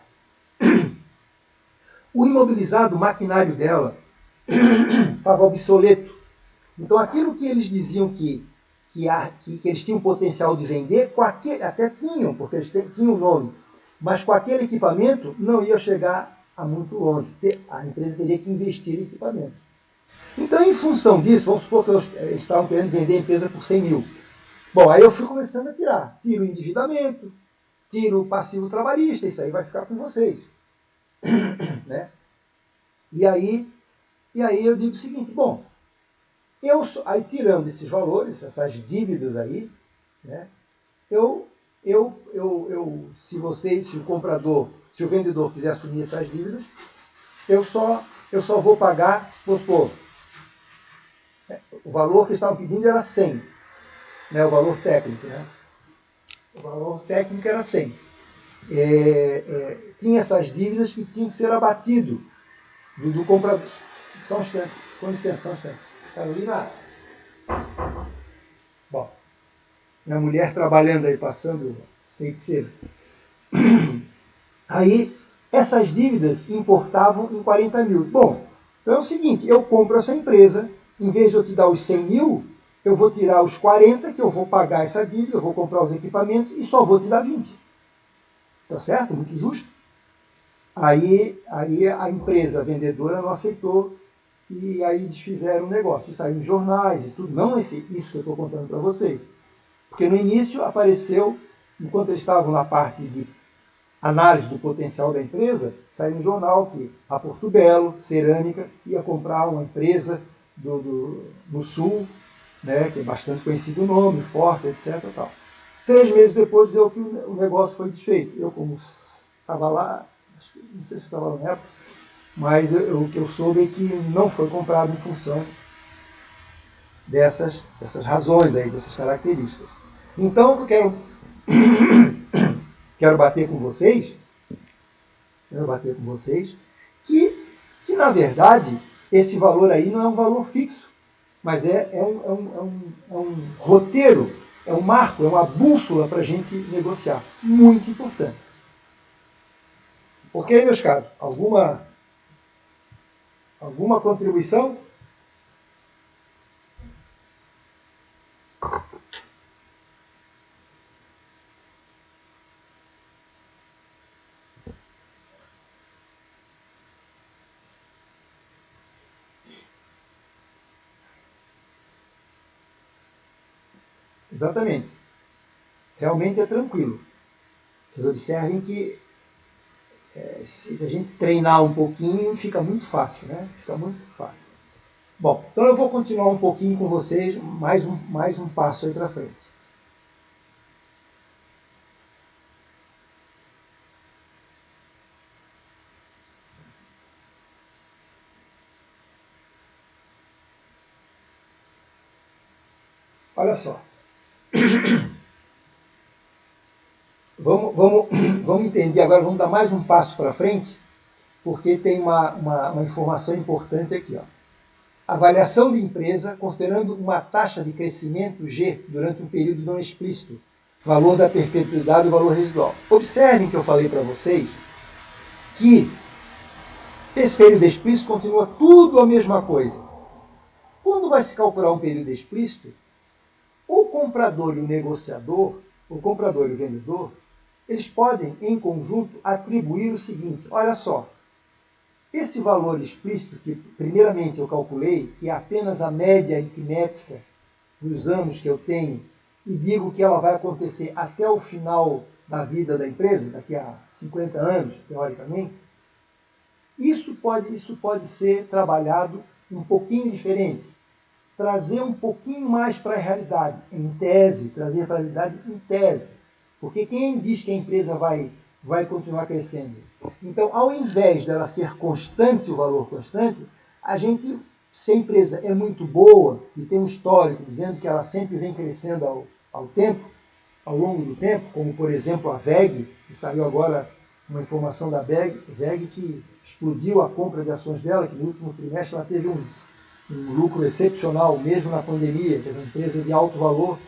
O imobilizado, o maquinário dela, estava obsoleto. Então, aquilo que eles diziam que eles tinham potencial de vender, até tinham, porque eles tinham o nome, mas com aquele equipamento não ia chegar a muito longe. A empresa teria que investir em equipamento. Então, em função disso, vamos supor que eles estavam querendo vender a empresa por 100 mil. Bom, aí eu fui começando a tirar. Tiro o endividamento, tiro o passivo trabalhista, isso aí vai ficar com vocês. Né? E aí eu digo o seguinte, bom, aí tirando esses valores, essas dívidas aí, né, se o comprador, se o vendedor quiser assumir essas dívidas, eu só vou pagar, vamos supor, o valor que eles estavam pedindo era 100, né, o valor técnico, né? O valor técnico era 100. Tinha essas dívidas que tinham que ser abatido do comprador. Só um instante, com licença, só um instante. Carolina? Bom, minha mulher trabalhando aí, passando feiticeiro. Aí, essas dívidas importavam em 40 mil. Bom, então é o seguinte, eu compro essa empresa, em vez de eu te dar os 100 mil, eu vou tirar os 40, que eu vou pagar essa dívida, eu vou comprar os equipamentos e só vou te dar 20. Tá certo? Muito justo. Aí a empresa a vendedora não aceitou e aí desfizeram o negócio. Saiu em jornais e tudo. Não isso que eu estou contando para vocês. Porque no início apareceu, enquanto eles estavam na parte de análise do potencial da empresa, saiu um jornal que a Porto Belo, Cerâmica, ia comprar uma empresa no Sul, né, que é bastante conhecido o nome, forte, etc. Tal. 3 meses depois, dizia que o negócio foi desfeito. Eu, como estava lá, não sei se eu estava lá na época, mas o que eu soube é que não foi comprado em função dessas razões aí, dessas características. Então, o que eu quero bater com vocês, que na verdade, esse valor aí não é um valor fixo, mas é um roteiro, é um marco, é uma bússola para a gente negociar. Muito importante. Ok, meus caros? Alguma contribuição? Exatamente. Realmente é tranquilo. Vocês observem que se a gente treinar um pouquinho, fica muito fácil, né? Fica muito fácil. Bom, então eu vou continuar um pouquinho com vocês, mais um passo aí para frente. Olha só. Vamos entender agora, vamos dar mais um passo para frente, porque tem uma informação importante aqui. Ó. Avaliação de empresa considerando uma taxa de crescimento G durante um período não explícito, valor da perpetuidade e valor residual. Observem que eu falei para vocês que esse período explícito continua tudo a mesma coisa. Quando vai se calcular um período explícito, o comprador e o negociador, o comprador e o vendedor, eles podem, em conjunto, atribuir o seguinte, olha só, esse valor explícito, que primeiramente eu calculei, que é apenas a média aritmética dos anos que eu tenho, e digo que ela vai acontecer até o final da vida da empresa, daqui a 50 anos, teoricamente, isso pode ser trabalhado um pouquinho diferente. Trazer um pouquinho mais para a realidade, em tese, trazer para a realidade em tese. Porque quem diz que a empresa vai continuar crescendo? Então, ao invés dela ser constante, o valor constante, a gente, se a empresa é muito boa e tem um histórico dizendo que ela sempre vem crescendo ao longo do tempo, como por exemplo a VEG, que saiu agora uma informação da VEG que explodiu a compra de ações dela, que no último trimestre ela teve um lucro excepcional, mesmo na pandemia, que é uma empresa de alto valor.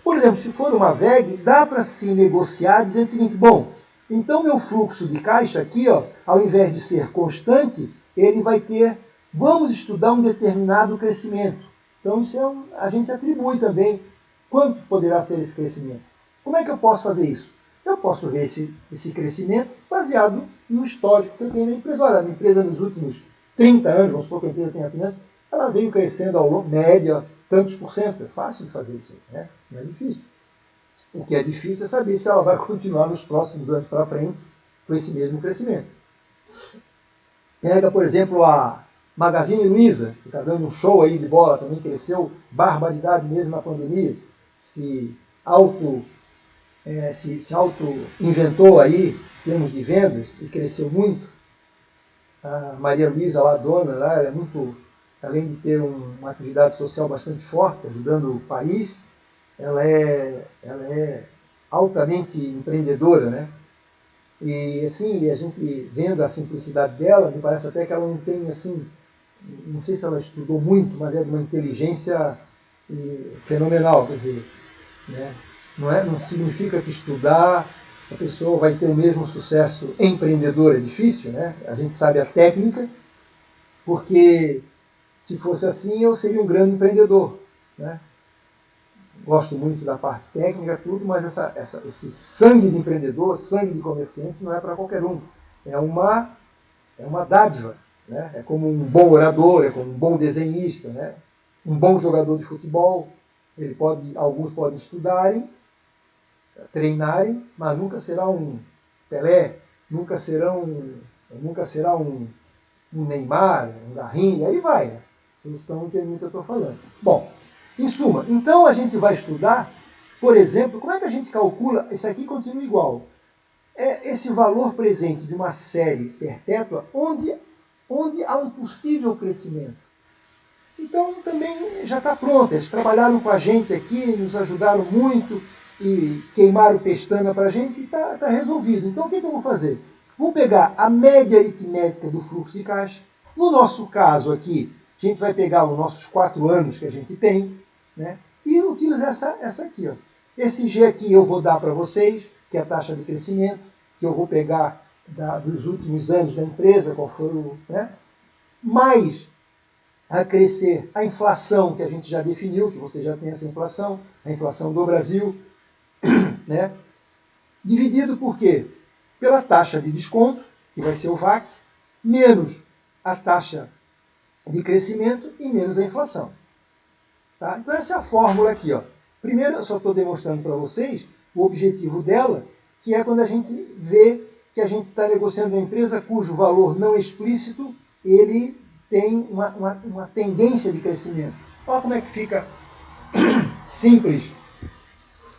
Por exemplo, se for uma VEG, dá para se negociar dizendo o seguinte, bom, então meu fluxo de caixa aqui, ó, ao invés de ser constante, ele vai ter, vamos estudar um determinado crescimento. Então isso a gente atribui também quanto poderá ser esse crescimento. Como é que eu posso fazer isso? Eu posso ver esse crescimento baseado um histórico que eu tenho da empresa. Olha, a minha empresa nos últimos 30 anos, vamos supor que a empresa tenha 30 anos, ela veio crescendo ao longo, média, tantos por cento. É fácil de fazer isso, né? Não é difícil. O que é difícil é saber se ela vai continuar nos próximos anos para frente com esse mesmo crescimento. Pega, por exemplo, a Magazine Luiza, que está dando um show aí de bola, também cresceu barbaridade mesmo na pandemia, se auto-inventou aí em termos de vendas e cresceu muito. A Maria Luiza, lá, a dona, lá, ela é muito, além de ter uma atividade social bastante forte, ajudando o país, ela é altamente empreendedora, né? E assim, a gente vendo a simplicidade dela, me parece até que ela não tem, assim, não sei se ela estudou muito, mas é de uma inteligência fenomenal, quer dizer, né? Não significa que estudar a pessoa vai ter o mesmo sucesso empreendedor, é difícil, né? A gente sabe a técnica, porque se fosse assim eu seria um grande empreendedor, né? Gosto muito da parte técnica, tudo, mas esse sangue de empreendedor, sangue de comerciante não é para qualquer um. É uma dádiva, né? É como um bom orador, é como um bom desenhista, né? Um bom jogador de futebol. Alguns podem estudarem, treinarem, mas nunca será um Pelé, nunca será um Neymar, um Garrincha, aí vai, né? Vocês estão entendendo o que eu estou falando. Bom, em suma, então a gente vai estudar, por exemplo, como é que a gente calcula, isso aqui continua igual, esse valor presente de uma série perpétua onde há um possível crescimento. Então também já está pronto, eles trabalharam com a gente aqui, nos ajudaram muito e queimaram pestana para a gente e está resolvido. Então o que eu vou fazer? Vou pegar a média aritmética do fluxo de caixa. No nosso caso aqui, a gente vai pegar os nossos 4 anos que a gente tem, né? E utilizar essa aqui. Ó. Esse G aqui eu vou dar para vocês, que é a taxa de crescimento, que eu vou pegar dos últimos anos da empresa, qual foi o... Né? Mais a crescer a inflação, que a gente já definiu, que você já tem essa inflação, a inflação do Brasil, né? Dividido por quê? Pela taxa de desconto, que vai ser o VAC, menos a taxa de crescimento e menos a inflação. Tá? Então essa é a fórmula aqui. Ó. Primeiro eu só estou demonstrando para vocês o objetivo dela, que é quando a gente vê que a gente está negociando uma empresa cujo valor não explícito ele tem uma tendência de crescimento. Olha como é que fica simples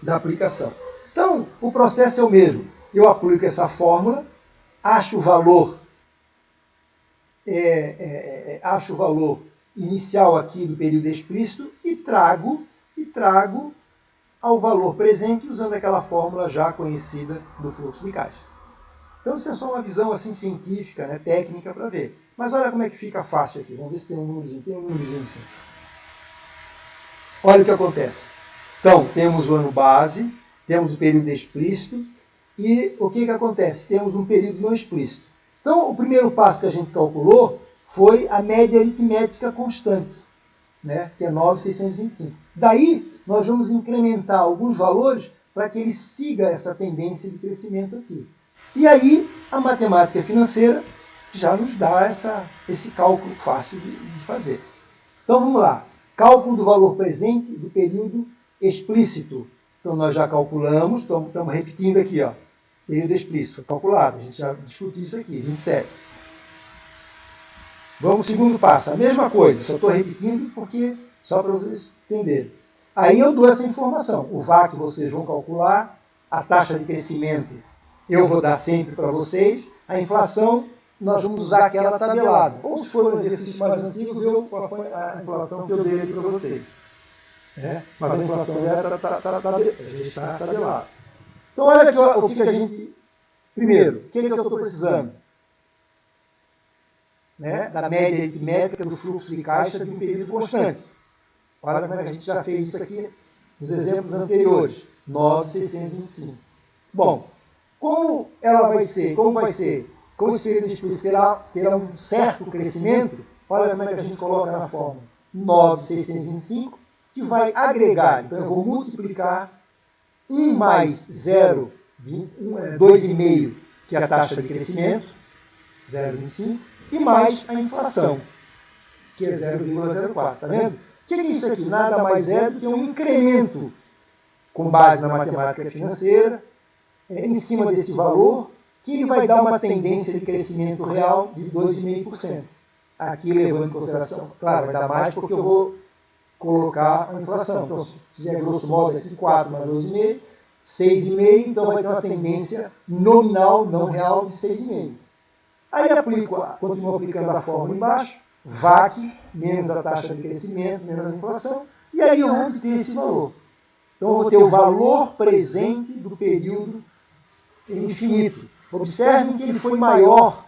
da aplicação. Então, o processo é o mesmo. Eu aplico essa fórmula, acho o valor inicial aqui do período explícito e trago ao valor presente usando aquela fórmula já conhecida do fluxo de caixa. Então, isso é só uma visão assim científica, né, técnica para ver. Mas olha como é que fica fácil aqui. Vamos ver se tem um númerozinho. Tem um númerozinho assim. Olha o que acontece. Então, temos o ano base, temos o período explícito e o que acontece? Temos um período não explícito. Então, o primeiro passo que a gente calculou foi a média aritmética constante, né, que é 9.625. Daí, nós vamos incrementar alguns valores para que ele siga essa tendência de crescimento aqui. E aí, a matemática financeira já nos dá esse cálculo fácil de fazer. Então, vamos lá. Cálculo do valor presente do período explícito. Então, nós já calculamos, estamos repetindo aqui, ó. Período explícito, foi calculado, a gente já discutiu isso aqui, 27. Vamos ao segundo passo, a mesma coisa, só estou repetindo porque só para vocês entenderem. Aí eu dou essa informação, o VAC vocês vão calcular, a taxa de crescimento eu vou dar sempre para vocês, a inflação nós vamos usar aquela tabelada. Ou se for um exercício mais antigo, ver qual foi a inflação que eu dei aqui para vocês. Mas a inflação já está tabelada. Então olha aqui o que a gente... Primeiro, o que eu estou precisando? Né? Da média aritmética do fluxo de caixa de um período constante. Olha como é que a gente já fez isso aqui nos exemplos anteriores. 9.625. Bom, como esse período explícito terá um certo crescimento, olha como é que a gente coloca na fórmula. 9.625, que vai agregar. Então eu vou multiplicar 1 mais 0, 2,5, que é a taxa de crescimento, 0,25, e mais a inflação, que é 0,04. Está vendo? O que é isso aqui? Nada mais é do que um incremento com base na matemática financeira, em cima desse valor, que ele vai dar uma tendência de crescimento real de 2,5%. Aqui levando em consideração, claro, vai dar mais porque eu vou colocar a inflação. Então, se fizer grosso modo aqui 4 mais 12,5, 6,5, então vai ter uma tendência nominal, não real, de 6,5. Aí continuo aplicando a fórmula embaixo, VAC, menos a taxa de crescimento, menos a inflação, e aí eu vou obter esse valor. Então eu vou ter o valor presente do período infinito. Observem que ele foi maior,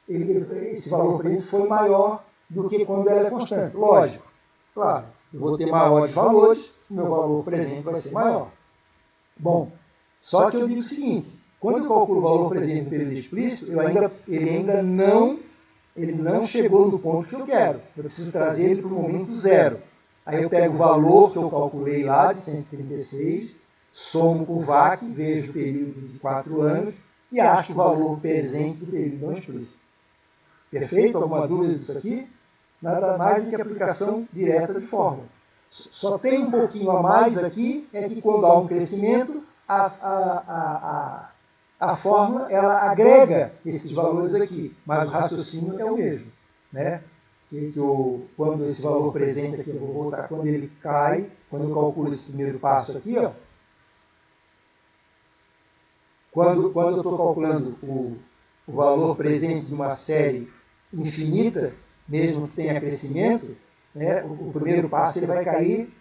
esse valor presente foi maior do que quando ela é constante. Lógico, claro, eu vou ter maiores valores, o meu valor presente vai ser maior. Bom, só que eu digo o seguinte, quando eu calculo o valor presente no período explícito, ele não chegou no ponto que eu quero. Eu preciso trazer ele para o momento zero. Aí eu pego o valor que eu calculei lá, de 136, somo com o VAC, vejo o período de 4 anos e acho o valor presente do período não explícito. Perfeito? Alguma dúvida disso aqui? Nada mais do que aplicação direta de fórmula. Só tem um pouquinho a mais aqui, é que quando há um crescimento, a fórmula ela agrega esses valores aqui, mas o raciocínio é o mesmo, né? Quando esse valor presente aqui, eu vou voltar, quando ele cai, quando eu calculo esse primeiro passo aqui, ó, quando eu estou calculando o valor presente de uma série infinita, mesmo que tenha crescimento, né, o primeiro passo ele vai cair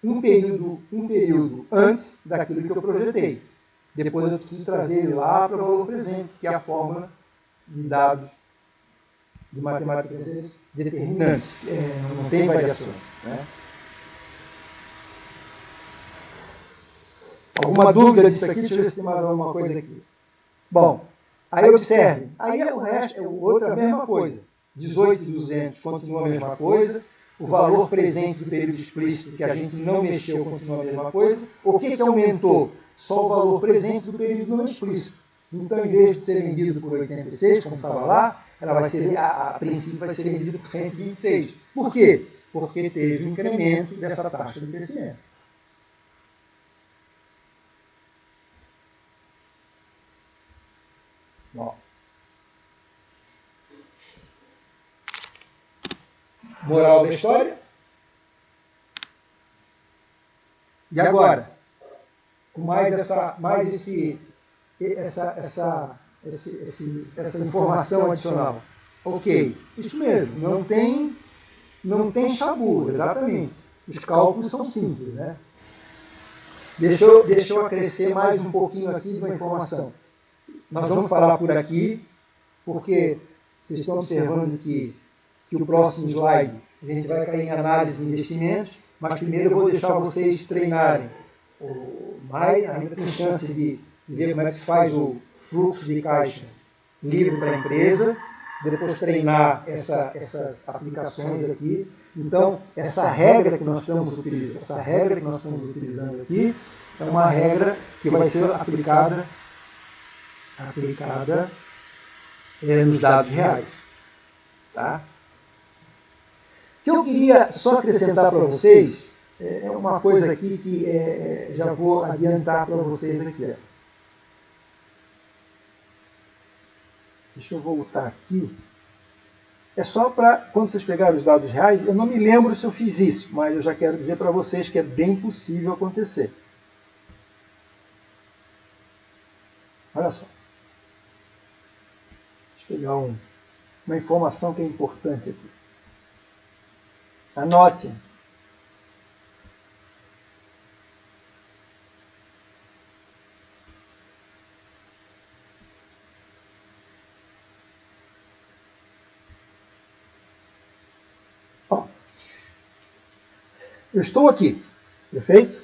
um período antes daquilo que eu projetei. Depois eu preciso trazer ele lá para o valor presente, que é a fórmula de dados de matemática determinantes. Não tem variações. Né? Alguma dúvida disso aqui? Deixa eu ver se tem mais alguma coisa aqui. Bom, aí observe. Aí o resto é outra mesma coisa. 18.200 continua a mesma coisa. O valor presente do período explícito, que a gente não mexeu, continua a mesma coisa. O que aumentou? Só o valor presente do período não explícito. Então, em vez de ser vendido por 86, como estava lá, ela vai ser, a princípio vai ser vendida por 126. Por quê? Porque teve um incremento dessa taxa de crescimento. Bom. Moral da história. E agora, com mais essa informação adicional. Ok, isso mesmo, não tem chabu, exatamente. Os cálculos são simples, né? Deixa eu acrescer mais um pouquinho aqui de uma informação. Nós vamos parar por aqui, porque vocês estão observando que o próximo slide a gente vai cair em análise de investimentos, mas primeiro eu vou deixar vocês treinarem. Ainda tem chance de ver como é que se faz o fluxo de caixa livre para a empresa, depois treinar essas aplicações aqui. Então, essa regra que nós estamos utilizando aqui é uma regra que vai ser aplicada nos dados reais. Tá? O que eu queria só acrescentar para vocês é uma coisa aqui que já vou adiantar para vocês aqui. Ó. Deixa eu voltar aqui. É só para, quando vocês pegarem os dados reais, eu não me lembro se eu fiz isso, mas eu já quero dizer para vocês que é bem possível acontecer. Olha só. Deixa eu pegar uma informação que é importante aqui. Anote. Ó, eu estou aqui, perfeito?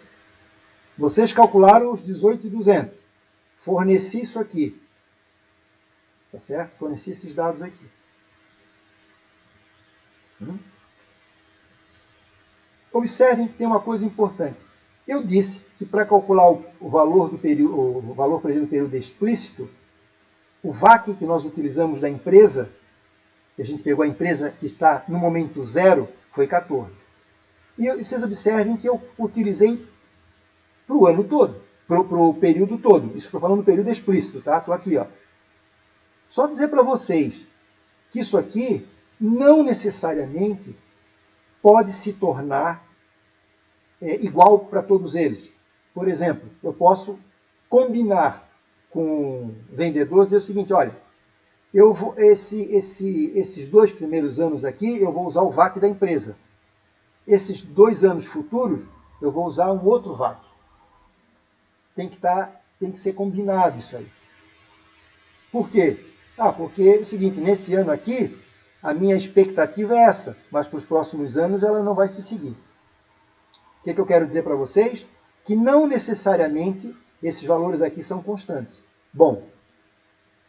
Vocês calcularam os 18.200. Forneci isso aqui. Tá certo? Forneci esses dados aqui. Observem que tem uma coisa importante. Eu disse que para calcular o valor do período, o valor presente do período explícito, o VAC que nós utilizamos da empresa, que a gente pegou a empresa que está no momento zero, foi 14. E vocês observem que eu utilizei para o ano todo, para o período todo. Isso estou falando do período explícito, tá? Estou aqui, ó. Só dizer para vocês que isso aqui não necessariamente pode se tornar igual para todos eles. Por exemplo, eu posso combinar com vendedores e dizer o seguinte, olha, eu vou, esses 2 primeiros anos aqui eu vou usar o VAC da empresa. Esses 2 anos futuros eu vou usar um outro VAC. Tem que ser combinado isso aí. Por quê? Porque é o seguinte, nesse ano aqui, a minha expectativa é essa, mas para os próximos anos ela não vai se seguir. O que eu quero dizer para vocês? Que não necessariamente esses valores aqui são constantes. Bom,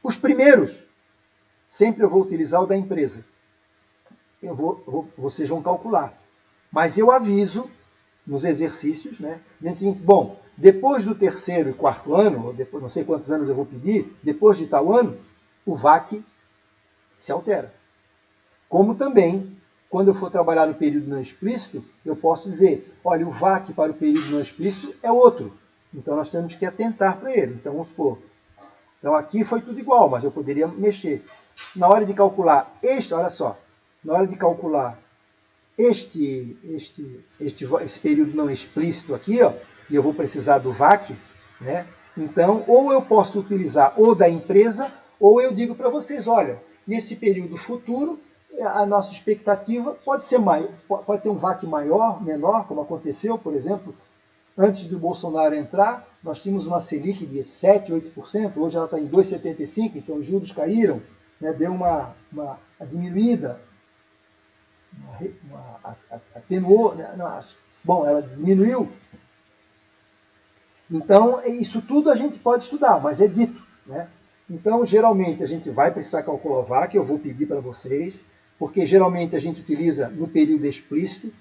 os primeiros, sempre eu vou utilizar o da empresa. Vocês vão calcular. Mas eu aviso nos exercícios, né? Dizendo o seguinte, bom, depois do 3º e 4º ano, ou depois, não sei quantos anos eu vou pedir, depois de tal ano, o VAC se altera. Como também, quando eu for trabalhar no período não explícito, eu posso dizer, olha, o VAC para o período não explícito é outro. Então nós temos que atentar para ele. Então vamos supor. Então aqui foi tudo igual, mas eu poderia mexer. Na hora de calcular olha só, na hora de calcular esse período não explícito aqui, ó, e eu vou precisar do VAC, né? Então, ou eu posso utilizar o da empresa, ou eu digo para vocês, olha, nesse período futuro, a nossa expectativa pode ser pode ter um VAC maior, menor, como aconteceu, por exemplo, antes do Bolsonaro entrar, nós tínhamos uma Selic de 7%, 8%, hoje ela está em 2,75%, então os juros caíram, né, deu uma diminuída, atenuou, né, bom, ela diminuiu. Então, isso tudo a gente pode estudar, mas é dito, né? Então, geralmente, a gente vai precisar calcular o VAC, eu vou pedir para vocês, porque geralmente a gente utiliza no período explícito.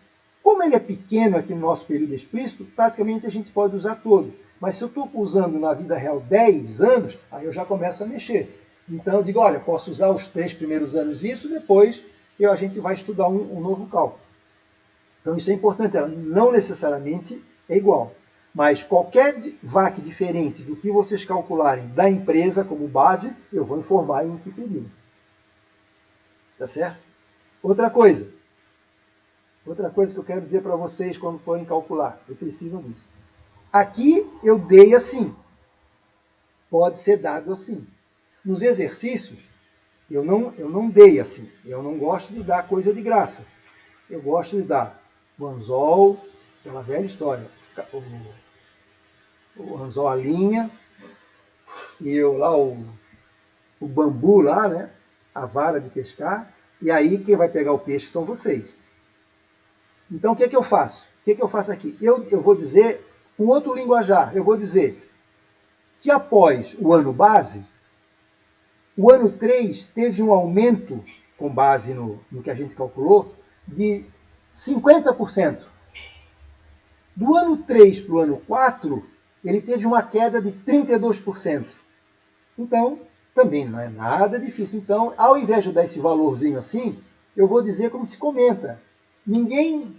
Como ele é pequeno aqui no nosso período explícito, praticamente a gente pode usar todo. Mas se eu estou usando na vida real 10 anos, aí eu já começo a mexer. Então eu digo, olha, posso usar os 3 primeiros anos isso, depois a gente vai estudar um novo cálculo. Então isso é importante, ela não necessariamente é igual. Mas qualquer VAC diferente do que vocês calcularem da empresa como base, eu vou informar em que período. Tá certo? Outra coisa que eu quero dizer para vocês quando forem calcular, e precisam disso. Aqui eu dei assim. Pode ser dado assim. Nos exercícios, eu não dei assim. Eu não gosto de dar coisa de graça. Eu gosto de dar o anzol, aquela velha história. O anzol, a linha, e eu lá o bambu lá, né? A vara de pescar. E aí quem vai pegar o peixe são vocês. Então o que é que eu faço? O que é que eu faço aqui? Eu vou dizer um outro linguajar. Eu vou dizer que após o ano base, o ano 3 teve um aumento, com base no que a gente calculou, de 50%. Do ano 3 para o ano 4, ele teve uma queda de 32%. Então, também não é nada difícil. Então, ao invés de dar esse valorzinho assim, eu vou dizer como se comenta. Ninguém,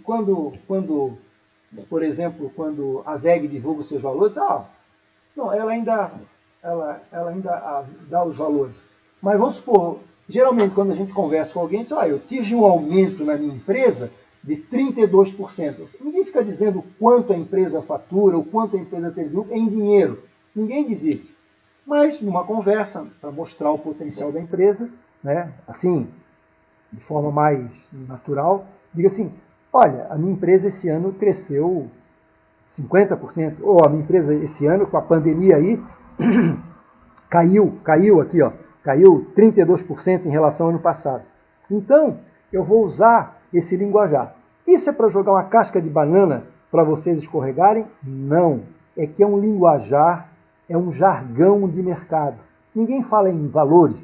por exemplo, quando a VEG divulga os seus valores, não, ela ainda dá os valores. Mas vamos supor, geralmente quando a gente conversa com alguém, diz, eu tive um aumento na minha empresa de 32%. Ninguém fica dizendo quanto a empresa fatura, ou quanto a empresa teve lucro em dinheiro. Ninguém diz isso. Mas, numa conversa, para mostrar o potencial da empresa, né, assim, de forma mais natural, diga assim, olha, a minha empresa esse ano cresceu 50%, ou a minha empresa esse ano, com a pandemia aí, caiu aqui, ó, caiu 32% em relação ao ano passado. Então, eu vou usar esse linguajar. Isso é para jogar uma casca de banana para vocês escorregarem? Não. É que é um linguajar, é um jargão de mercado. Ninguém fala em valores.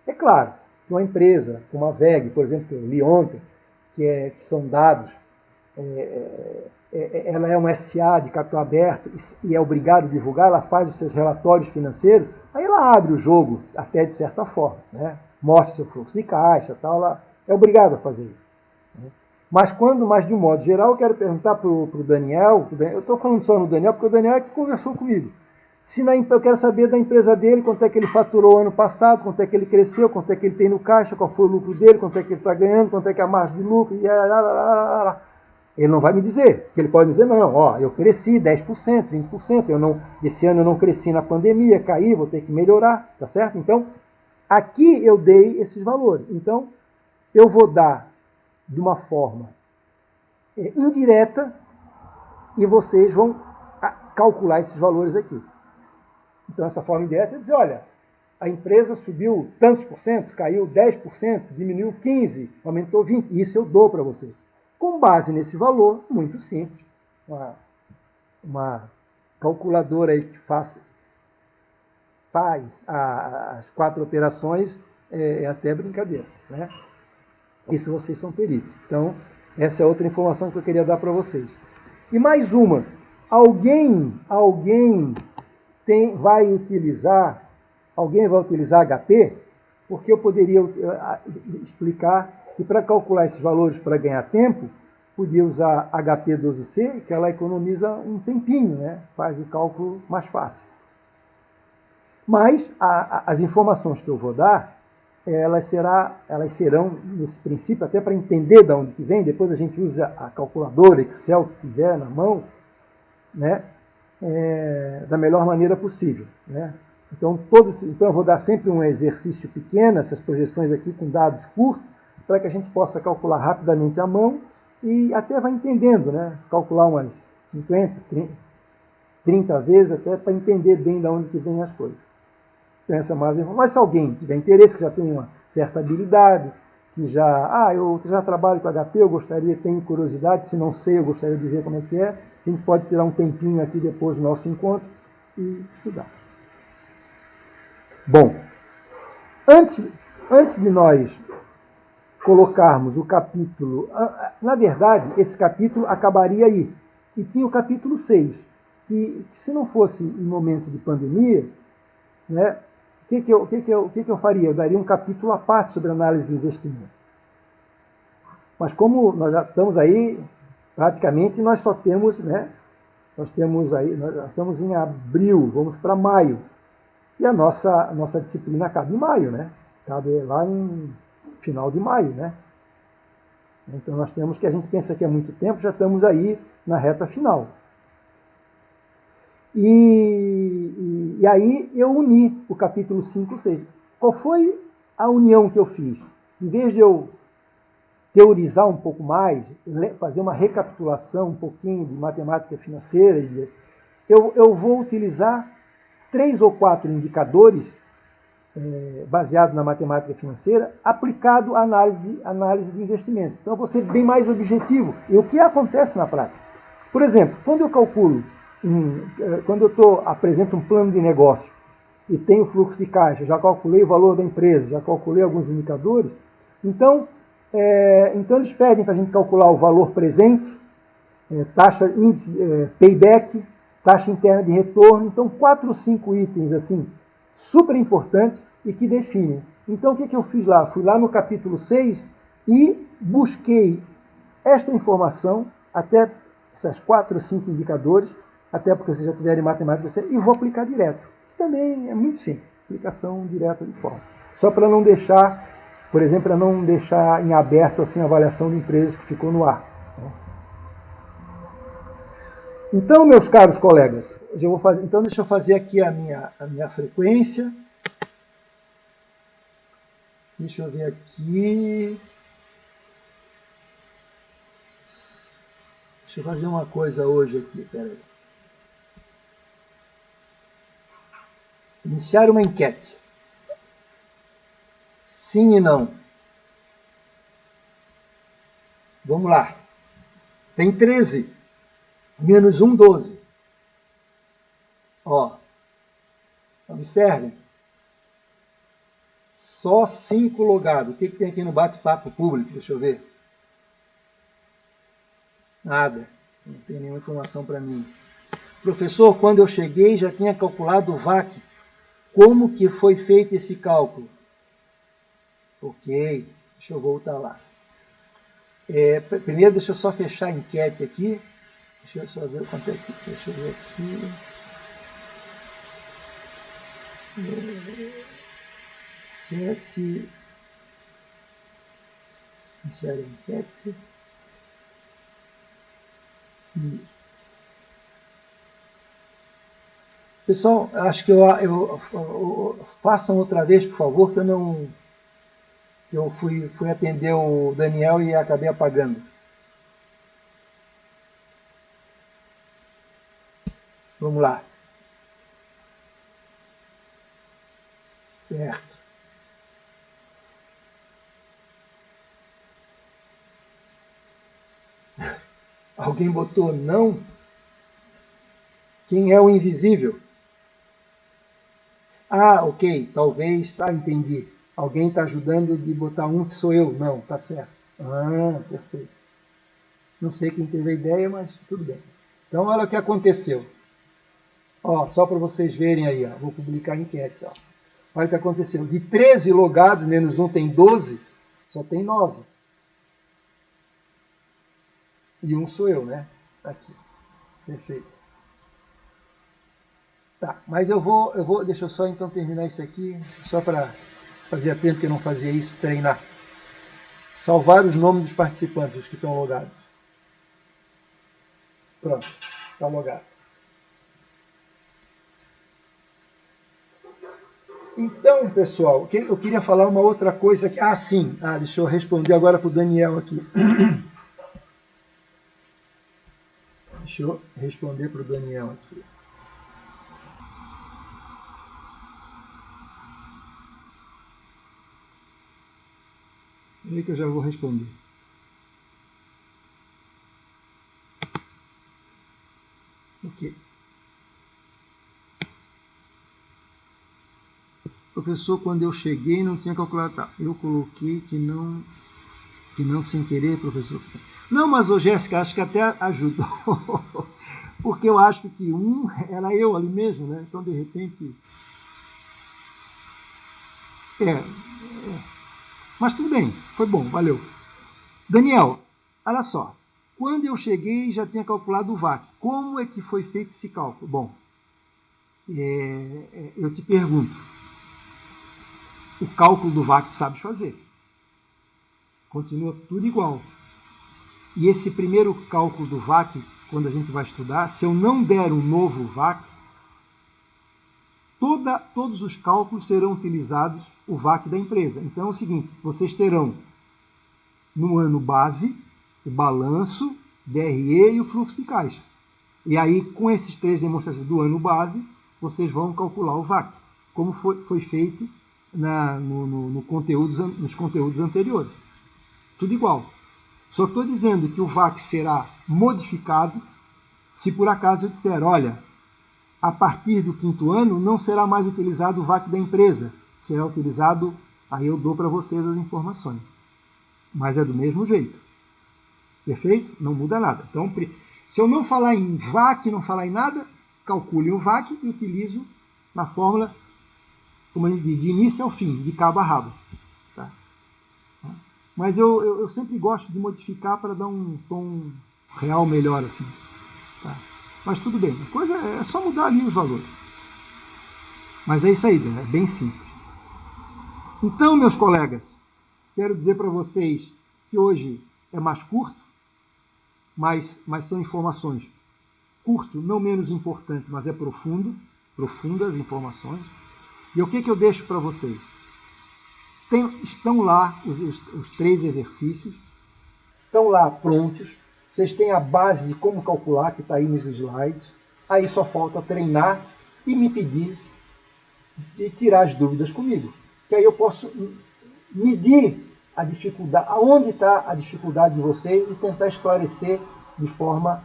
É claro que uma empresa como a VEG, por exemplo, que eu li ontem, que são dados, ela é um SA de capital aberto e é obrigada a divulgar, ela faz os seus relatórios financeiros, aí ela abre o jogo até de certa forma, né? Mostra o seu fluxo de caixa, tal, ela é obrigada a fazer isso. Né? Mas de um modo geral, eu quero perguntar para o Daniel, eu estou falando só no Daniel, porque o Daniel é que conversou comigo. Eu quero saber da empresa dele, quanto é que ele faturou ano passado, quanto é que ele cresceu, quanto é que ele tem no caixa, qual foi o lucro dele, quanto é que ele está ganhando, quanto é que é a margem de lucro, ele não vai me dizer, que ele pode dizer, não, ó, eu cresci 10%, 20%, esse ano eu não cresci na pandemia, caí, vou ter que melhorar, tá certo? Então, aqui eu dei esses valores. Então, eu vou dar de uma forma indireta e vocês vão calcular esses valores aqui. Então, essa forma indireta é dizer, olha, a empresa subiu tantos por cento, caiu 10%, diminuiu 15%, aumentou 20%. Isso eu dou para você. Com base nesse valor, muito simples, uma calculadora aí que faz as 4 operações é até brincadeira, né? Isso vocês são peritos. Então, essa é outra informação que eu queria dar para vocês. E mais uma, alguém vai utilizar HP, porque eu poderia explicar que para calcular esses valores para ganhar tempo, podia usar HP 12C, que ela economiza um tempinho, né? Faz o cálculo mais fácil. Mas as informações que eu vou dar, elas serão, nesse princípio, até para entender de onde que vem, depois a gente usa a calculadora, Excel que tiver na mão, né? Da melhor maneira possível, né? Então eu vou dar sempre um exercício pequeno, essas projeções aqui com dados curtos, para que a gente possa calcular rapidamente à mão e até vai entendendo, né? Calcular umas 50, 30 vezes, até para entender bem de onde que vem as coisas. Então, essa é mais informação. Mas se alguém tiver interesse, que já tem uma certa habilidade, que eu já trabalho com HP, eu tenho curiosidade, se não sei, eu gostaria de ver como é que é, a gente pode tirar um tempinho aqui depois do nosso encontro e estudar. Bom, antes de nós colocarmos o capítulo... Na verdade, esse capítulo acabaria aí. E tinha o capítulo 6, que se não fosse em momento de pandemia, né, o que eu faria? Eu daria um capítulo à parte sobre análise de investimento. Mas como nós já estamos aí, praticamente nós só temos, né, nós estamos em abril, vamos para maio. E a nossa disciplina acaba em maio, né? Cabe lá em final de maio, né? Então nós temos que, a gente pensa que é muito tempo, já estamos aí na reta final. E aí eu uni o capítulo 5 e 6. Qual foi a união que eu fiz? Em vez de eu teorizar um pouco mais, fazer uma recapitulação um pouquinho de matemática financeira, eu vou utilizar 3 ou 4 indicadores baseado na matemática financeira, aplicado à análise de investimento. Então, eu vou ser bem mais objetivo. E o que acontece na prática? Por exemplo, quando eu calculo, quando eu apresento um plano de negócio e tenho fluxo de caixa, já calculei o valor da empresa, já calculei alguns indicadores, então eles pedem para a gente calcular o valor presente, taxa, índice, payback, taxa interna de retorno. Então, 4 ou 5 itens assim, super importantes e que definem. Então, o que eu fiz lá? Fui lá no capítulo 6 e busquei esta informação, até essas 4 ou 5 indicadores, até porque vocês já tiverem matemática, e vou aplicar direto. Isso também é muito simples, aplicação direta de forma. Só para não deixar, por exemplo, para não deixar em aberto assim, a avaliação de empresas que ficou no ar. Então, meus caros colegas, deixa eu fazer aqui a minha frequência. Deixa eu ver aqui. Deixa eu fazer uma coisa hoje aqui, peraí. Iniciar uma enquete. Sim e não. Vamos lá. Tem 13. Menos 1, 12. Ó. Observem. Só 5 logados. O que tem aqui no bate-papo público? Deixa eu ver. Nada. Não tem nenhuma informação para mim. Professor, quando eu cheguei já tinha calculado o VAC. Como que foi feito esse cálculo? Ok, deixa eu voltar lá. Primeiro, deixa eu só fechar a enquete aqui. Deixa eu só ver quanto é que... Deixa eu ver aqui. Enquete... Iniciar a enquete. Pessoal, acho que façam outra vez, por favor, que eu fui atender o Daniel e acabei apagando. Vamos lá. Certo. Alguém botou não? Quem é o invisível? Ah, ok, talvez, tá, entendi. Alguém está ajudando de botar um que sou eu. Não, tá certo. Ah, perfeito. Não sei quem teve a ideia, mas tudo bem. Então, olha o que aconteceu. Ó, só para vocês verem aí, ó, vou publicar a enquete. Ó. Olha o que aconteceu. De 13 logados, menos um tem 12, só tem 9. E um sou eu, né? Tá aqui. Perfeito. Tá, mas eu vou, deixa eu só então terminar isso aqui, só para fazia tempo que eu não fazia isso, treinar. Salvar os nomes dos participantes, os que estão logados. Pronto, está logado. Então, pessoal, eu queria falar uma outra coisa aqui. Ah, sim. Ah, deixa eu responder agora para o Daniel aqui. Deixa eu responder para o Daniel aqui. Peraí que eu já vou responder. Ok. Professor, quando eu cheguei não tinha calculado. Tá, eu coloquei que não sem querer, professor. Não, mas, ô Jéssica, acho que até ajudou. Porque eu acho que um era eu ali mesmo, né? Então, de repente... Mas tudo bem, foi bom, valeu. Daniel, olha só. Quando eu cheguei, já tinha calculado o VAC. Como é que foi feito esse cálculo? Bom, eu te pergunto. O cálculo do VAC tu sabes fazer. Continua tudo igual. E esse primeiro cálculo do VAC, quando a gente vai estudar, se eu não der um novo VAC, todos os cálculos serão utilizados o VAC da empresa. Então é o seguinte, vocês terão no ano base o balanço, DRE e o fluxo de caixa. E aí, com esses 3 demonstrativos do ano base, vocês vão calcular o VAC, como foi feito nos conteúdos anteriores. Tudo igual. Só estou dizendo que o VAC será modificado se por acaso eu disser, olha, a partir do 5º ano não será mais utilizado o VAC da empresa, será utilizado, aí eu dou para vocês as informações. Mas é do mesmo jeito. Perfeito? Não muda nada. Então, se eu não falar em VAC, não falar em nada, calcule o VAC e utilizo na fórmula, como a gente diz, de início ao fim, de cabo a rabo. Tá? Mas eu sempre gosto de modificar para dar um tom real melhor assim. Tá? Mas tudo bem, a coisa é só mudar ali os valores. Mas é isso aí, é bem simples. Então, meus colegas, quero dizer para vocês que hoje é mais curto, mas são informações curto, não menos importante, mas é profundas informações. E o que eu deixo para vocês? Estão lá os 3 exercícios, estão lá prontos, vocês têm a base de como calcular, que está aí nos slides, aí só falta treinar e me pedir e tirar as dúvidas comigo, que aí eu posso medir a dificuldade, aonde está a dificuldade de vocês e tentar esclarecer de forma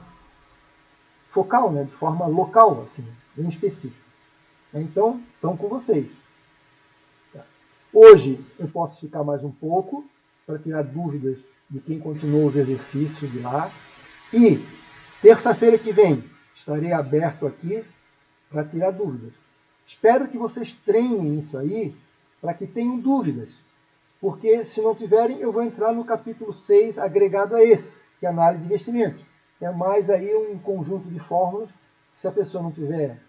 focal, né? De forma local, assim, bem específica. Então, estão com vocês. Hoje eu posso ficar mais um pouco para tirar dúvidas de quem continuou os exercícios de lá. E Terça-feira que vem, estarei aberto aqui para tirar dúvidas. Espero que vocês treinem isso aí para que tenham dúvidas. Porque se não tiverem, eu vou entrar no capítulo 6, agregado a esse, que é análise de investimentos. É mais aí um conjunto de fórmulas, que se a pessoa não tiver,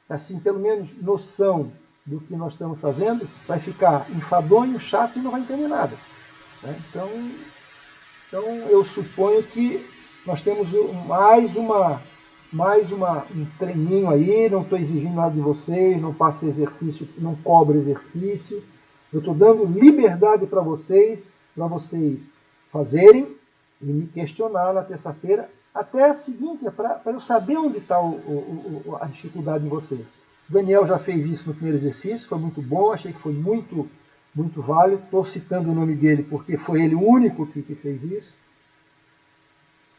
assim, pelo menos noção do que nós estamos fazendo, vai ficar enfadonho, chato e não vai entender nada. Né? Então, eu suponho que nós temos um treininho aí, não estou exigindo nada de vocês, não passo exercício, não cobro exercício. Eu estou dando liberdade para vocês fazerem e me questionar na terça-feira. Até a seguinte, para eu saber onde está a dificuldade em você. O Daniel já fez isso no primeiro exercício, foi muito bom, achei que foi muito, muito válido. Estou citando o nome dele porque foi ele o único que fez isso.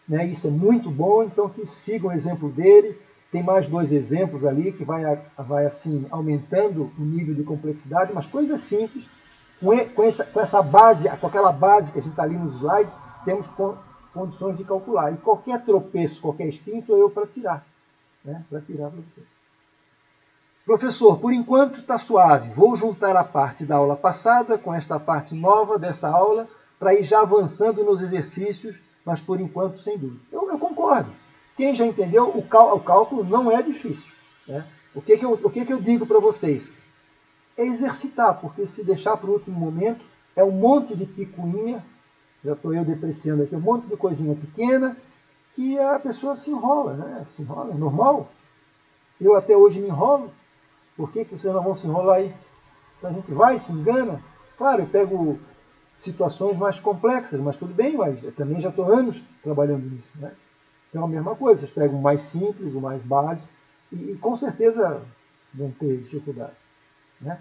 Né? Isso é muito bom, então que sigam o exemplo dele. Tem mais 2 exemplos ali que vai assim aumentando o nível de complexidade, mas coisas simples. Com essa base, com aquela base que a gente está ali nos slides, temos condições de calcular. E qualquer tropeço, qualquer espinho, estou eu para tirar. Né? Para tirar para você. Professor, por enquanto está suave. Vou juntar a parte da aula passada com esta parte nova dessa aula para ir já avançando nos exercícios, mas por enquanto sem dúvida. Eu concordo. Quem já entendeu, o cálculo não é difícil. Né? O que eu digo para vocês? É exercitar, porque se deixar para o último momento, é um monte de picuinha, já estou eu depreciando aqui, um monte de coisinha pequena, que a pessoa se enrola, né? Se enrola, é normal. Eu até hoje me enrolo, por que vocês não vão se enrolar aí? Então a gente vai, se engana. Claro, eu pego situações mais complexas, mas tudo bem, mas eu também já estou anos trabalhando nisso. Né? Então a mesma coisa, vocês pegam o mais simples, o mais básico, e com certeza vão ter dificuldade. Né?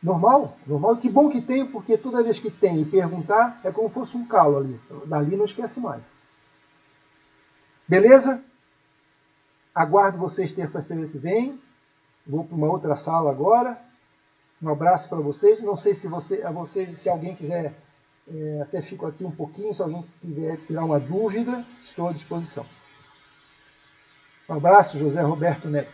Normal, normal. Que bom que tem, porque toda vez que tem e perguntar, é como se fosse um calo ali. Dali não esquece mais. Beleza? Aguardo vocês terça-feira que vem. Vou para uma outra sala agora. Um abraço para vocês. Não sei se alguém quiser, até fico aqui um pouquinho, se alguém quiser tirar uma dúvida, estou à disposição. Um abraço, José Roberto Neto.